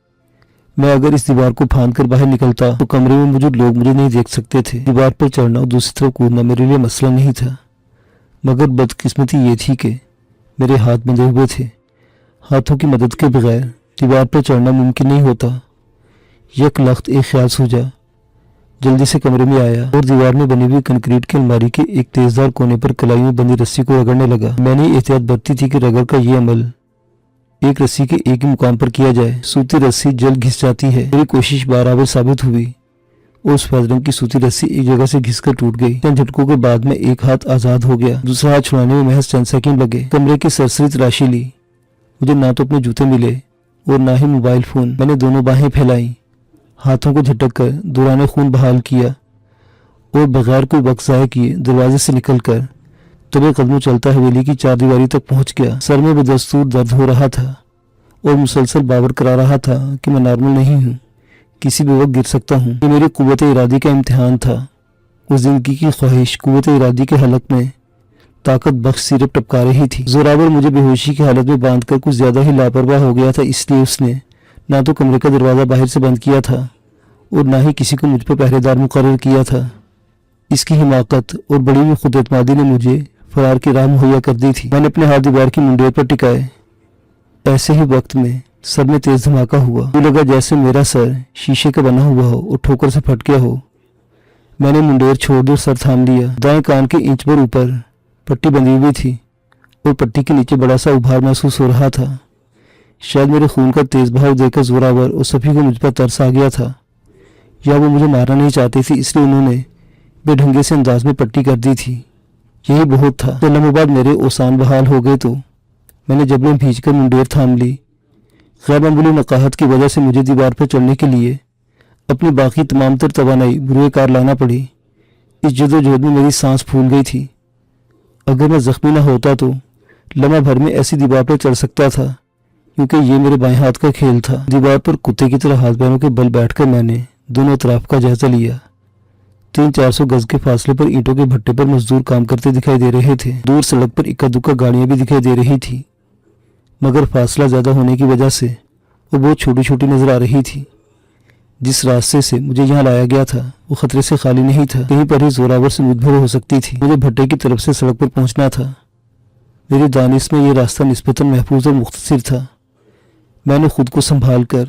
Speaker 1: मैं अगर इस दीवार को फांद कर बाहर निकलता तो कमरे में मौजूद लोग मुझे नहीं देख सकते थे। दीवार पर चढ़ना और दूसरी तरफ कूदना मेरे लिए मसला नहीं था, मगर बदकिस्मती ये थी कि मेरे हाथ बंधे हुए थे। हाथों की मदद के बगैर दीवार पर चढ़ना मुमकिन नहीं होता। यकलख्त एक ख्याल सूझा। जल्दी से कमरे में आया और दीवार में बनी हुई कंक्रीट की अलमारी के एक तेजदार कोने पर कलाई में बंधी रस्सी को रगड़ने लगा। मैंने एहतियात बरती थी कि रगड़ का ये अमल एक रस्सी के एक ही मुकाम पर किया जाए। सूती रस्सी जल्द घिस जाती है। मेरी कोशिश बराबर साबित हुई और सफेद रंग की सूती रस्सी एक जगह से घिसकर टूट गई। चंद झटकों के बाद में एक हाथ आजाद हो गया। दूसरा हाथ छुड़ाने में महज चंद सेकंड लगे। कमरे की सरसरी तलाशी ली। मुझे ना तो अपने जूते मिले और ना ही मोबाइल फोन। मैंने दोनों बाहें फैलाई, हाथों को झटक कर दौरान खून बहाल किया اور بغیر کوئی وقت ضائع کیے دروازے سے نکل کر دبے قدموں چلتا حویلی کی چار دیواری تک پہنچ گیا۔ سر میں بدستور درد ہو رہا تھا اور مسلسل باور کرا رہا تھا کہ میں نارمل نہیں ہوں، کسی بھی وقت گر سکتا ہوں۔ یہ میری قوت ارادی کا امتحان تھا اور زندگی کی خواہش قوت ارادی کے حلق میں طاقت بخش سیرپ ٹپکا رہی تھی۔ زوراور مجھے بے ہوشی کی حالت میں باندھ کر کچھ زیادہ ہی لاپرواہ ہو گیا تھا، اس لیے اس نے نہ تو کمرے کا دروازہ باہر سے بند کیا تھا اور نہ ہی کسی کو مجھ پر پہرے دار مقرر کیا تھا۔ اس کی حماقت اور بڑی ہوئی خود اعتمادی نے مجھے فرار کی راہ مہیا کر دی تھی۔ میں نے اپنے ہاتھ دیوار کی منڈیر پر ٹکائے۔ ایسے ہی وقت میں سر میں تیز دھماکہ ہوا۔ مجھے لگا جیسے میرا سر شیشے کا بنا ہوا ہو اور ٹھوکر سے پھٹ گیا ہو۔ میں نے منڈیر چھوڑ دی اور سر تھام لیا۔ دائیں کان کے انچ بھر اوپر پٹی بندھی ہوئی تھی اور پٹی کے نیچے بڑا سا ابھار محسوس ہو رہا تھا۔ شاید میرے خون کا تیز بہاؤ دیکھ کر زوراور اور صفی کو مجھ پر ترس آ گیا تھا، یا وہ مجھے مارنا نہیں چاہتی تھی، اس لیے انہوں نے بے ڈھنگے سے انداز میں پٹی کر دی تھی۔ یہی بہت تھا۔ تو لمحوں بعد میرے اوسان بحال ہو گئے تو میں نے جبلیں بھیج کر منڈیر تھام لی۔ غیر معمولی نقاہت کی وجہ سے مجھے دیوار پر چڑھنے کے لیے اپنی باقی تمام تر توانائی بروئے کار لانا پڑی۔ اس جدوجہد میں میری سانس پھول گئی تھی۔ اگر میں زخمی نہ ہوتا تو لمحہ بھر میں ایسی دیوار پر چڑھ سکتا تھا، کیونکہ یہ میرے بائیں ہاتھ کا کھیل تھا۔ دیوار پر کتے کی طرح ہاتھ پیروں کے بل بیٹھ کر میں نے دونوں اطراف کا جائزہ لیا۔ 300-400 گز کے فاصلے پر اینٹوں کے بھٹے پر مزدور کام کرتے دکھائی دے رہے تھے۔ دور سڑک پر اکا دکا گاڑیاں بھی دکھائی دے رہی تھی، مگر فاصلہ زیادہ ہونے کی وجہ سے وہ بہت چھوٹی چھوٹی نظر آ رہی تھی۔ جس راستے سے مجھے یہاں لایا گیا تھا وہ خطرے سے خالی نہیں تھا، کہیں پر ہی زوراور سے مدبھر ہو سکتی تھی۔ مجھے بھٹے کی طرف سے سڑک پر پہنچنا تھا۔ میری دانش میں یہ راستہ نسبتاً محفوظ اور مختصر تھا۔ میں نے خود کو سنبھال کر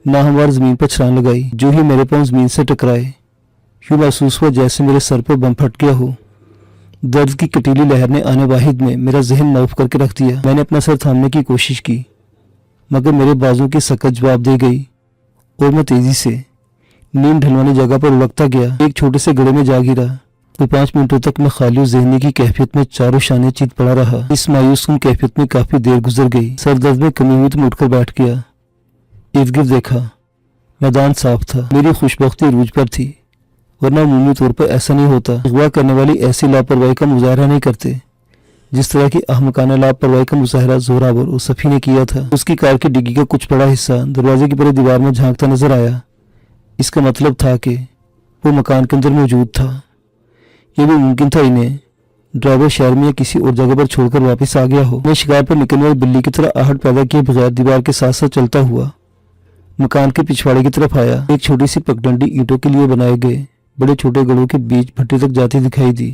Speaker 1: ناہموار زمین پر چھلانگ لگائی۔ جو ہی میرے پاؤں زمین سے ٹکرائے، یوں محسوس ہوا جیسے میرے سر پر بم پھٹ گیا ہو۔ درد کی کٹیلی لہر نے آنے واحد میں میرا ذہن معاف کر کے رکھ دیا۔ میں نے اپنا سر تھامنے کی کوشش کی، مگر میرے بازو کی سکت جواب دے گئی اور میں تیزی سے نیند ڈھلوانے جگہ پر لڑکتا گیا۔ ایک چھوٹے سے گڑھے میں جا گرا تو 5 منٹوں تک میں خالی و ذہنی کی کیفیت میں چاروں شانے چیت پڑا رہا۔ اس مایوس کن کیفیت میں کافی دیر گزر گئی۔ سر درد میں کمی ہوئی تو میں اٹھ کر بیٹھ گیا۔ ارد گرد دیکھا، میدان صاف تھا۔ میری خوش بختی عروج پر تھی، ورنہ عمومی طور پر ایسا نہیں ہوتا۔ اغوا کرنے والی ایسی لاپرواہی کا مظاہرہ نہیں کرتے جس طرح کی احمقانہ لاپرواہی کا مظاہرہ زوراور اور صفی نے کیا تھا۔ اس کی کار کی ڈگی کا کچھ بڑا حصہ دروازے کی پرے دیوار میں جھانکتا نظر آیا۔ اس کا مطلب تھا کہ وہ مکان کے اندر موجود تھا۔ یہ بھی ممکن تھا انہیں ڈرائیور شہر میں یا کسی اور جگہ پر چھوڑ کر واپس آ گیا ہو۔ میں شکار پر نکلنے والی بلی کی طرح آہٹ پیدا کیے بغیر دیوار کے ساتھ ساتھ چلتا ہوا مکان کے پچھواڑے کی طرف آیا۔ ایک چھوٹی سی پگڈنڈی اینٹوں کے لیے بنائے گئے بڑے چھوٹے گڑھوں کے بیچ بھٹے تک جاتی دکھائی دی۔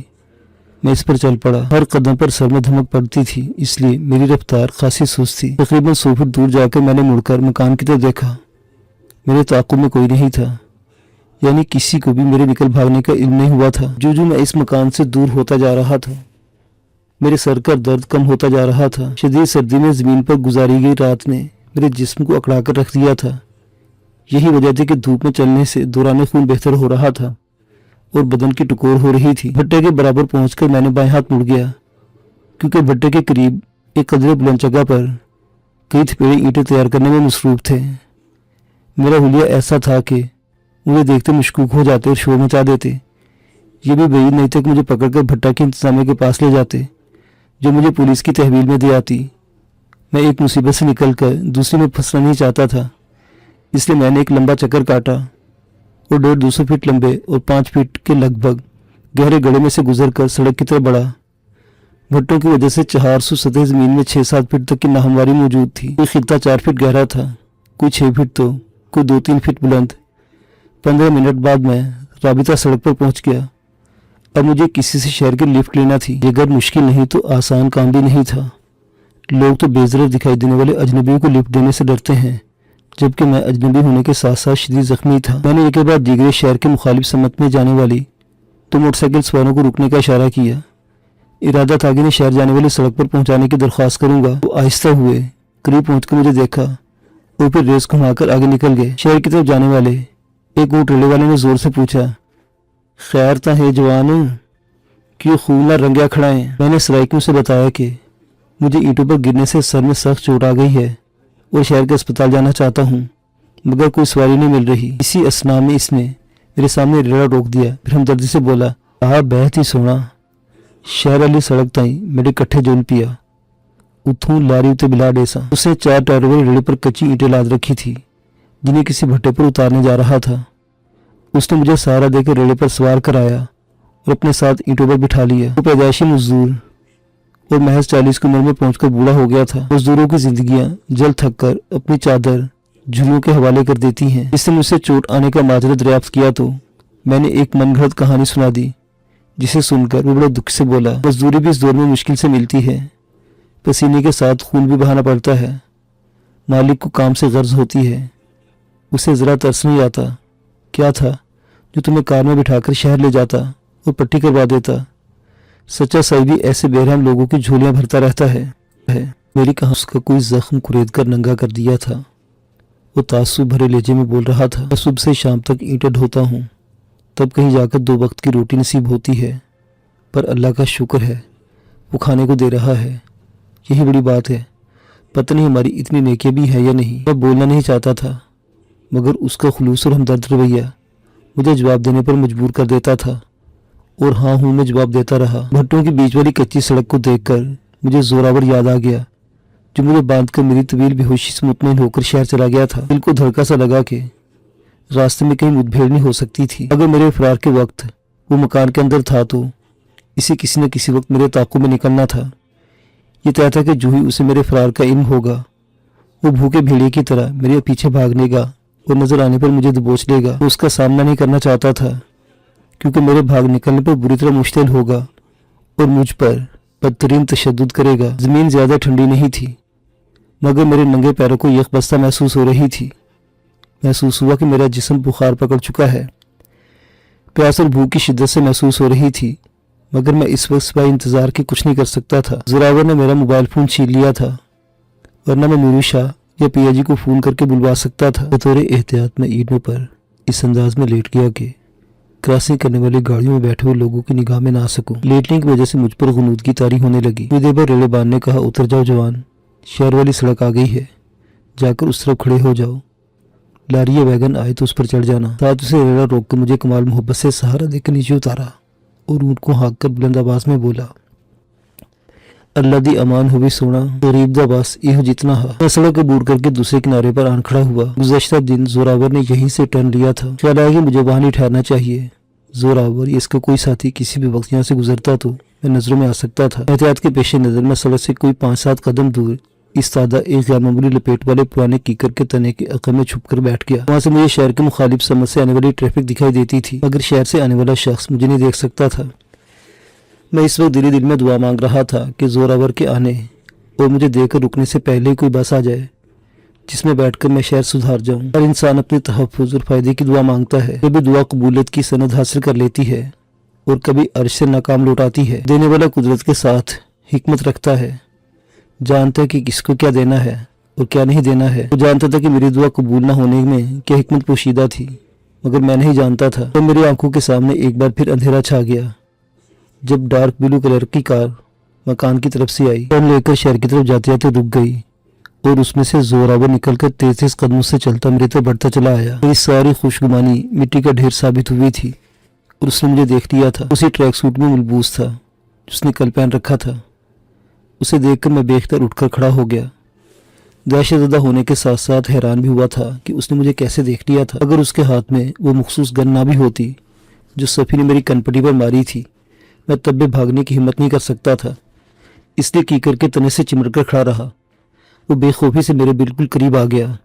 Speaker 1: میں اس پر چل پڑا۔ ہر قدم پر سر میں دھمک پڑتی تھی، اس لیے میری رفتار خاصی سست تھی۔ تقریباً 100 فٹ دور جا کر میں نے مڑ کر مکان کی طرف دیکھا۔ میرے تعاقب میں کوئی نہیں تھا، یعنی کسی کو بھی میرے نکل بھاگنے کا علم نہیں ہوا تھا۔ جو میں اس مکان سے دور ہوتا جا رہا تھا، میرے سر کا درد کم ہوتا جا رہا تھا۔ شدید سردی میں زمین پر گزاری گئی رات نے میرے جسم کو اکڑا کر رکھ دیا تھا۔ یہی وجہ تھی کہ دھوپ میں چلنے سے دوران خون بہتر ہو رہا تھا اور بدن کی ٹکور ہو رہی تھی۔ بھٹے کے برابر پہنچ کر میں نے بائیں ہاتھ مڑ گیا، کیونکہ بھٹے کے قریب ایک قدرے بلند جگہ پر کئی تھپیڑے اینٹیں تیار کرنے میں مصروف تھے۔ میرا حلیہ ایسا تھا کہ مجھے دیکھتے مشکوک ہو جاتے اور شور مچا دیتے۔ یہ بھی بعید نہیں تھا کہ مجھے پکڑ کر بھٹا کی انتظامیہ کے پاس لے جاتے، جو مجھے پولیس کی تحویل میں دے آتی۔ میں ایک مصیبت سے نکل کر دوسری میں پھنسنا نہیں چاہتا تھا، اس لیے میں نے ایک لمبا چکر کاٹا اور 150 فٹ لمبے اور 5 فٹ کے لگ بھگ گہرے گڑھے میں سے گزر کر سڑک کی طرف بڑھا۔ بھٹوں کی وجہ سے 400 سطح زمین میں 6-7 فٹ تک کی ناہمواری موجود تھی۔ یہ خطہ 4 فٹ گہرا تھا، کوئی 6 فٹ تو کوئی 2-3 فٹ بلند۔ 15 منٹ بعد میں رابطہ سڑک پر پہنچ گیا۔ اب مجھے کسی سے شہر کی لفٹ لینا تھی۔ یہ اگر مشکل نہیں تو آسان کام بھی نہیں تھا۔ لوگ تو بے ضرر دکھائی دینے والے اجنبیوں کو لفٹ دینے سے ڈرتے ہیں، جبکہ میں اجنبی ہونے کے ساتھ ساتھ شدید زخمی تھا۔ میں نے ایک کے بعد دیگرے شہر کے مخالف سمت میں جانے والی تو موٹر سائیکل سواروں کو رکنے کا اشارہ کیا۔ ارادہ تھا کہ انہیں شہر جانے والی سڑک پر پہنچانے کی درخواست کروں گا۔ وہ آہستہ ہوئے قریب پہنچ کر مجھے دیکھا اور پھر ریس گھما کر آگے نکل گئے۔ شہر کی طرف جانے والے ایک اونٹ ریلے والے نے زور سے پوچھا، خیر تا ہے جوان، کیوں خوب نہ رنگیا کھڑا ہے؟ میں نے سرائیکیوں سے بتایا کہ مجھے اینٹوں پر گرنے سے سر میں سخت چوٹ آ گئی ہے اور شہر کے اسپتال جانا چاہتا ہوں، مگر کوئی سواری نہیں مل رہی۔ اسی اسنا میں اس نے मेरे सामने रेड़ा रोक दिया। फिर हमदर्दी से बोला, आ बहुत ही सोहना। शहर वाली सड़क ताई मेरे कट्ठे जोल पिया। उथों लारी उत्ते बिला डेसा। उसे 4 टायरों वाले रेड़े पर कच्ची ईंटें लाद रखी थी जिन्हें किसी भट्टे पर उतारने जा रहा था। उसने मुझे सहारा देकर रेड़े पर सवार कराया और अपने साथ ईंटों पर बिठा लिया। वो पैदाइशी मजदूर और महज 40 की उम्र में पहुंचकर बूढ़ा हो गया था। मजदूरों की जिंदगियां जल थक कर अपनी चादर झुर्रियों के हवाले कर देती हैं। इससे मुझसे चोट आने का माजरा दरियाफ्त किया तो मैंने एक मनगढ़ंत कहानी सुना दी, जिसे सुनकर वो बड़े दुख से बोला, मजदूरी भी इस दौर में मुश्किल से मिलती है, पसीने के साथ खून भी बहाना पड़ता है, मालिक को काम से गर्ज होती है, उसे ज़रा तरस नहीं आता। क्या था जो तुम्हें कार में बिठाकर शहर ले जाता और पट्टी करवा देता। सच्चा साई भी ऐसे बेरहम लोगों की झोलियां भरता रहता है। मेरी कहानी उसका कोई जख्म कुरेद कर नंगा कर दिया था। वो तासुब भरे लहजे में बोल रहा था, मैं सुबह से शाम तक ईंटें ढोता हूँ, तब कहीं जाकर 2 वक्त की रोटी नसीब होती है, पर अल्लाह का शुक्र है वो खाने को दे रहा है। यही बड़ी बात है। पता नहीं हमारी इतनी नेकी भी है या नहीं। मैं बोलना नहीं चाहता था, मगर उसका खुलूस और हमदर्द रवैया मुझे जवाब देने पर मजबूर कर देता था, और हाँ हूँ में जवाब देता रहा। भट्टों के बीच वाली कच्ची सड़क को देखकर मुझे जोरावर याद आ गया, जो मुझे बांधकर मेरी तवील बेहोशी से मुतमईन होकर शहर चला गया था। दिल को धड़का सा लगा कि रास्ते में कहीं मुठभेड़ नहीं हो सकती थी। अगर मेरे फरार के वक्त वो मकान के अंदर था तो इसे किसी न किसी वक्त मेरे ताक़ू में निकलना था। ये तय था कि जो ही उसे मेरे फरार का इल्म होगा, वो भूखे भेड़िए की तरह मेरे पीछे भागनेगा और नजर आने पर मुझे दबोच लेगा। तो उसका सामना नहीं करना चाहता था, क्योंकि मेरे भाग निकलने पर बुरी तरह मुश्तिल होगा और मुझ पर बदतरीन तशद्दुद करेगा। ज़मीन ज़्यादा ठंडी नहीं थी, मगर मेरे नंगे पैरों को यकबस्ता महसूस हो रही थी। महसूस हुआ कि मेरा जिस्म बुखार पकड़ चुका है। प्यास और भूख की शिद्दत से महसूस हो रही थी, मगर मैं इस वक्त सिवाय इंतजार के कुछ नहीं कर सकता था। जोरावर ने मेरा मोबाइल फ़ोन छीन लिया था, वरना मैं मीरू शाह या पिया जी को फ़ोन करके बुलवा सकता था। बतौर एहतियात में ईंटों पर इस अंदाज में लेट गया कि क्रॉसिंग करने वाली गाड़ियों में बैठे हुए लोगों की निगाह में ना सकूं। लेटने की वजह से मुझ पर गुनूदगी तारी होने लगी। मुझे पर रेड़े बांध ने कहा, उतर जाओ जवान, शहर वाली सड़क आ गई है, जाकर उस तरफ खड़े हो जाओ। लारी या वैगन आए तो उस पर चढ़ जाना। साथ उसे रेड़ा रोक कर मुझे कमाल मोहब्बत से सहारा देकर नीचे उतारा और ऊँट को हाँक कर बुलंद आवाज में बोला, अल्लाह दी अमान हो भी सोना, गरीब दा बस यह जितना है। मैं सड़क अबूर करके दूसरे किनारे पर आन खड़ा हुआ। गुज़श्ता दिन जोरावर ने यहीं से टर्न लिया था। ख्याल आया कि मुझे वहां नहीं ठहरना चाहिए। जोरावर या इसका कोई साथी किसी भी वक्त यहाँ से गुजरता तो मैं नजरों में आ सकता था। एहतियात के पेश नजर मैं सड़क से कोई 5-7 कदम दूर इस्तादा एक गैर मामूली लपेट वाले पुराने कीकर के तने के अक़ब में छुप कर बैठ गया। वहां से मुझे शहर के मुखालिफ समझ से आने वाली ट्रैफिक दिखाई देती थी, मगर शहर से आने वाला शख्स मुझे नहीं देख सकता था। मैं इस वक्त दिली दिल में दुआ मांग रहा था कि जोरावर के आने और मुझे देखकर रुकने से पहले ही कोई बस आ जाए जिसमें बैठकर मैं शहर सुधार जाऊं। हर इंसान अपने तहफ़्फ़ुज़ और फ़ायदे की दुआ मांगता है। कभी दुआ कबूलियत की सनद हासिल कर लेती है और कभी अर्श से नाकाम लौटाती है। देने वाला कुदरत के साथ हिकमत रखता है, जानता है कि किसको क्या देना है और क्या नहीं देना है। वो जानता था कि मेरी दुआ कबूल न होने में क्या हिकमत पोशीदा थी, मगर मैं नहीं जानता था। तो मेरी आंखों के सामने एक बार फिर अंधेरा छा गया जब डार्क ब्लू कलर की कार मकान की तरफ से आई। टर्न लेकर शहर की तरफ जाते जाते रुक गई और उसमें से जोरावर निकलकर तेज कदमों से चलता मेरे तरफ बढ़ता चला आया। मेरी सारी खुशगुमानी मिट्टी का ढेर साबित हुई थी और उसने मुझे देख लिया था। उसी ट्रैक सूट में मलबूस था जिसने कल पहन रखा था। उसे देखकर मैं बेख्तर उठकर खड़ा हो गया। दहशतज़दा होने के साथ साथ हैरान भी हुआ था कि उसने मुझे कैसे देख लिया था। अगर उसके हाथ में वो मखसूस गन ना भी होती जो सफ़ी ने मेरी कनपटी पर मारी थी, मैं तब भी भागने की हिम्मत नहीं कर सकता था, इसलिए कीकर के तने से चिमट कर खड़ा रहा। वो बेखौफी से मेरे बिल्कुल करीब आ गया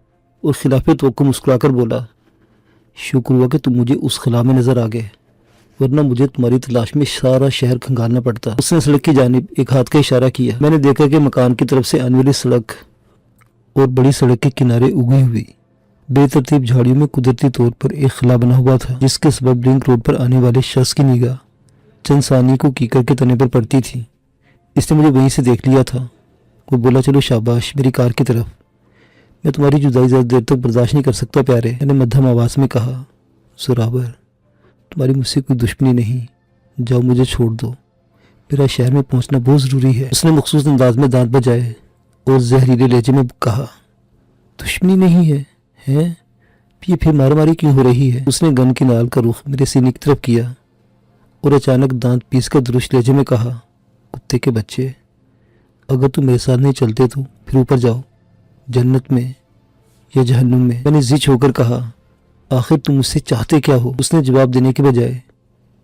Speaker 1: और खिलाफे तो मुस्कुराकर बोला, शुक्र हुआ कि तुम मुझे उस खला में नजर आ गए, वरना मुझे तुम्हारी तलाश में सारा शहर खंगालना पड़ता। उसने सड़क की जानिब एक हाथ का इशारा किया। मैंने देखा कि मकान की तरफ से आने वाली सड़क और बड़ी सड़क के किनारे उगी हुई बेतरतीब झाड़ियों में कुदरती तौर पर एक खला बना हुआ था, जिसके सबब लिंक रोड पर आने वाले शख्स की निगाह चंद सानी को कीकर के तने पर पड़ती थी। इसने मुझे वहीं से देख लिया था। वो बोला, चलो शाबाश मेरी कार की तरफ, मैं तुम्हारी जुदाई ज़्यादा देर तक बर्दाश्त नहीं कर सकता प्यारे। मैंने मध्यम आवाज़ में कहा, जोरावर तुम्हारी मुझसे कोई दुश्मनी नहीं, जाओ मुझे छोड़ दो, मेरा शहर में पहुंचना बहुत ज़रूरी है। उसने मखसूस अंदाज में दांत बजाए और जहरीले लहजे में कहा, दुश्मनी नहीं है, हैं? یہ پھر مار ماری کیوں ہو رہی ہے؟ اس نے گن کی نال کا رخ میرے سینے کی طرف کیا اور اچانک دانت پیس کر درست لہجے میں کہا، کتے کے بچے، اگر تم میرے ساتھ نہیں چلتے تو پھر اوپر جاؤ، جنت میں یا جہنم میں۔ میں نے زچ ہو کر کہا، آخر تم مجھ سے چاہتے کیا ہو؟ اس نے جواب دینے کے بجائے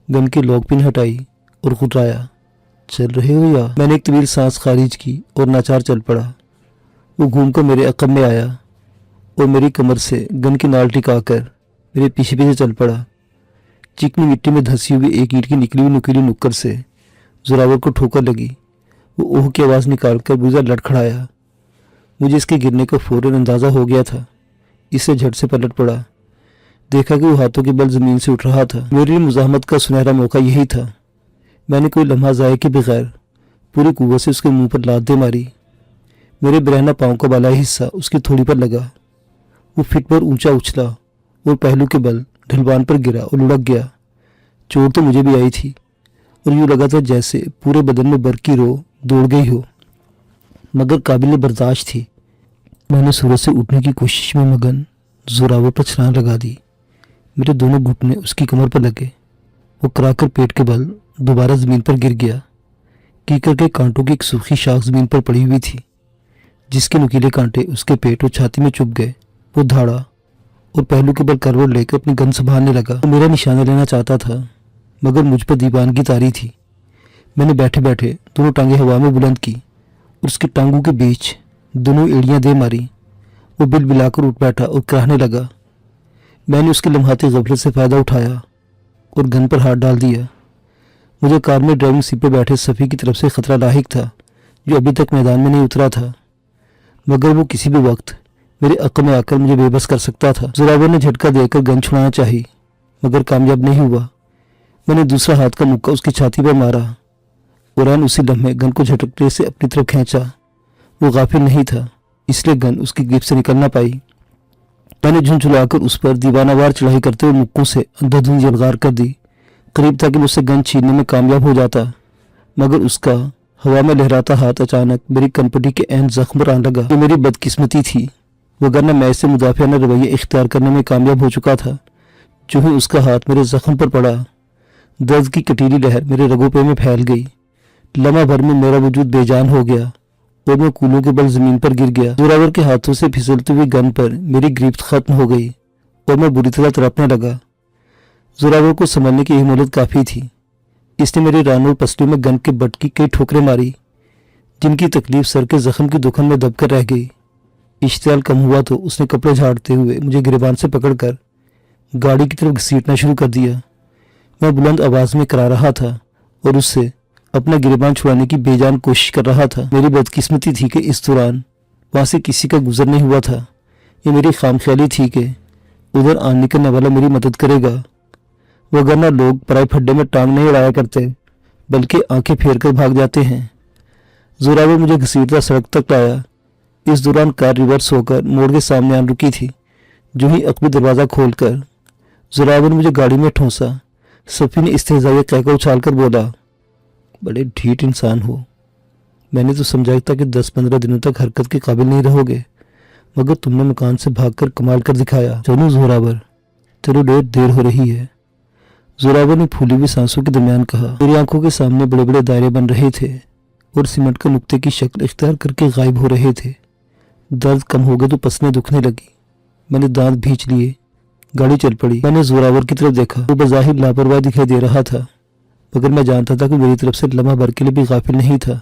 Speaker 1: گن کی لاک پن ہٹائی اور گھٹرایا، چل رہے ہو یا؟ میں نے ایک طویل سانس خارج کی اور ناچار چل پڑا۔ وہ گھوم کر میرے عقب میں آیا اور میری کمر سے گن کی نال ٹکا کر میرے پیچھے پیچھے چل پڑا۔ چکنی مٹی میں دھسی ہوئی ایک اینٹ کی نکلی ہوئی نکیلی نکر سے زوراور کو ٹھوکر لگی۔ وہ اوہ کی آواز نکال کر بوزا لڑکھڑایا۔ مجھے اس کے گرنے کا فوراً اندازہ ہو گیا تھا، اس سے جھٹ سے پلٹ پڑا۔ دیکھا کہ وہ ہاتھوں کے بل زمین سے اٹھ رہا تھا۔ میرے لیے مزاحمت کا سنہرا موقع یہی تھا۔ میں نے کوئی لمحہ ضائع کے بغیر پوری قوت سے اس کے منہ پر لات دے ماری۔ میرے برہنہ پاؤں کا بالائی حصہ اس کی تھوڑی پر لگا۔ وہ فٹ پر اونچا اچھلا اور پہلو کے بل ڈھلوان پر گرا اور لڑک گیا۔ چوٹ تو مجھے بھی آئی تھی اور یوں لگا تھا جیسے پورے بدن میں برق کی رو دوڑ گئی ہو، مگر قابل برداشت تھی۔ میں نے سورج سے اٹھنے کی کوشش میں مگن زوراور پر چھلانگ لگا دی۔ میرے دونوں گھٹنے اس کی کمر پر لگے۔ وہ کرا کر پیٹ کے بل دوبارہ زمین پر گر گیا۔ کیکر کے کانٹوں کی ایک سرخی شاخ زمین پر پڑی ہوئی تھی، جس کے نکیلے کانٹے اس کے پیٹ اور چھاتی میں چبھ گئے۔ وہ دھاڑا اور پہلو کے بل کروٹ لے کر اپنی گن سنبھالنے لگا۔ وہ میرا نشانہ لینا چاہتا تھا، مگر مجھ پر دیوانگی طاری تھی۔ میں نے بیٹھے بیٹھے دونوں ٹانگیں ہوا میں بلند کی اور اس کی ٹانگوں کے بیچ دونوں ایڑیاں دے ماری۔ وہ بل بلا کر اٹھ بیٹھا اور کراہنے لگا۔ میں نے اس کے لمحاتی غفلت سے فائدہ اٹھایا اور گن پر ہاتھ ڈال دیا۔ مجھے کار میں ڈرائیونگ سیٹ پہ بیٹھے صفی کی طرف سے خطرہ لاحق تھا، جو ابھی تک میدان میں نہیں اترا تھا، مگر وہ کسی بھی وقت میرے عقب میں آ کر مجھے بے بس کر سکتا تھا۔ زوراور نے جھٹکا دے کر گن چھڑانا چاہی، مگر کامیاب نہیں ہوا۔ میں نے دوسرا ہاتھ کا مکہ اس کی چھاتی پر مارا اور اسی لمحے گن کو جھٹکنے سے اپنی طرف کھینچا۔ وہ غافل نہیں تھا، اس لیے گن اس کی گرفت سے نکل نہ پائی۔ میں نے جھنجھلا کر اس پر دیوانہ وار چڑھائی کرتے ہوئے مکوں سے اندھا دھند یلغار کر دی۔ قریب تھا کہ مجھ سے گن چھیننے میں کامیاب ہو جاتا، مگر اس کا ہوا میں لہراتا ہاتھ اچانک میری کنپٹی کے عین زخم پر آن لگا۔ یہ میری بدقسمتی تھی، وگرنہ میں اسے مدافعانہ رویہ اختیار کرنے میں کامیاب ہو چکا تھا۔ جو ہی اس کا ہاتھ میرے زخم پر پڑا، درد کی کٹیلی لہر میرے رگوں پہ میں پھیل گئی۔ لمحہ بھر میں میرا وجود بے جان ہو گیا اور میں کولوں کے بل زمین پر گر گیا۔ زوراور کے ہاتھوں سے پھسلتی ہوئی گن پر میری گرفت ختم ہو گئی اور میں بری طرح تڑپنے لگا۔ زوراور کو سنبھلنے کی ہمت کافی تھی۔ اس نے میرے رانوں اور پسلیوں میں گن کے بٹ کی کئی ٹھوکریں ماری، جن کی تکلیف سر کے زخم کی دکھن میں دب کر رہ گئی۔ اشتعال کم ہوا تو اس نے کپڑے جھاڑتے ہوئے مجھے گریبان سے پکڑ کر گاڑی کی طرف گھسیٹنا شروع کر دیا۔ میں بلند آواز میں کرا رہا تھا اور اس سے اپنا گریبان چھڑانے کی بے جان کوشش کر رہا تھا۔ میری بدقسمتی تھی کہ اس دوران وہاں سے کسی کا گزر نہیں ہوا تھا۔ یہ میری خام خیالی تھی کہ ادھر آن نکلنے والا میری مدد کرے گا، وگرنہ لوگ پرائے پھڈے میں ٹانگ نہیں اڑایا کرتے، بلکہ آنکھیں پھیر کر بھاگ جاتے ہیں۔ زوراور مجھے گھسیٹتا سڑک تک لایا۔ اس دوران کار ریورس ہو کر موڑ کے سامنے آن رکی تھی۔ جو ہی عقبی دروازہ کھول کر زوراور نے مجھے گاڑی میں ٹھونسا، صفی نے استہزائیہ کہہ اچھال کر بولا، بڑے ڈھیٹ انسان ہو، میں نے تو سمجھا تھا کہ 10-15 دنوں تک حرکت کے قابل نہیں رہو گے، مگر تم نے مکان سے بھاگ کر کمال کر دکھایا۔ چلو زوراور، چلو دیر ہو رہی ہے۔ زوراور نے پھولی ہوئی سانسوں کے درمیان کہا۔ میری آنکھوں کے سامنے بڑے بڑے دائرے بن رہے تھے اور سیمنٹ کے نقطے کی شکل اختیار کر کے غائب ہو رہے تھے۔ درد کم ہو گیا تو پسنے دکھنے لگی۔ میں نے دانت بھینچ لیے، گاڑی چل پڑی۔ میں نے زوراور کی طرف دیکھا، وہ بظاہر لاپرواہ دکھائی دے رہا تھا، مگر میں جانتا تھا کہ میری طرف سے لمحہ بھر کے لیے بھی غافل نہیں تھا۔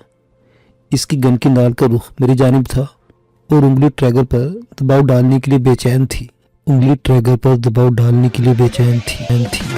Speaker 1: اس کی گن کی نال کا رخ میری جانب تھا اور انگلی ٹریگر پر دباؤ ڈالنے کے لیے بے چین تھی۔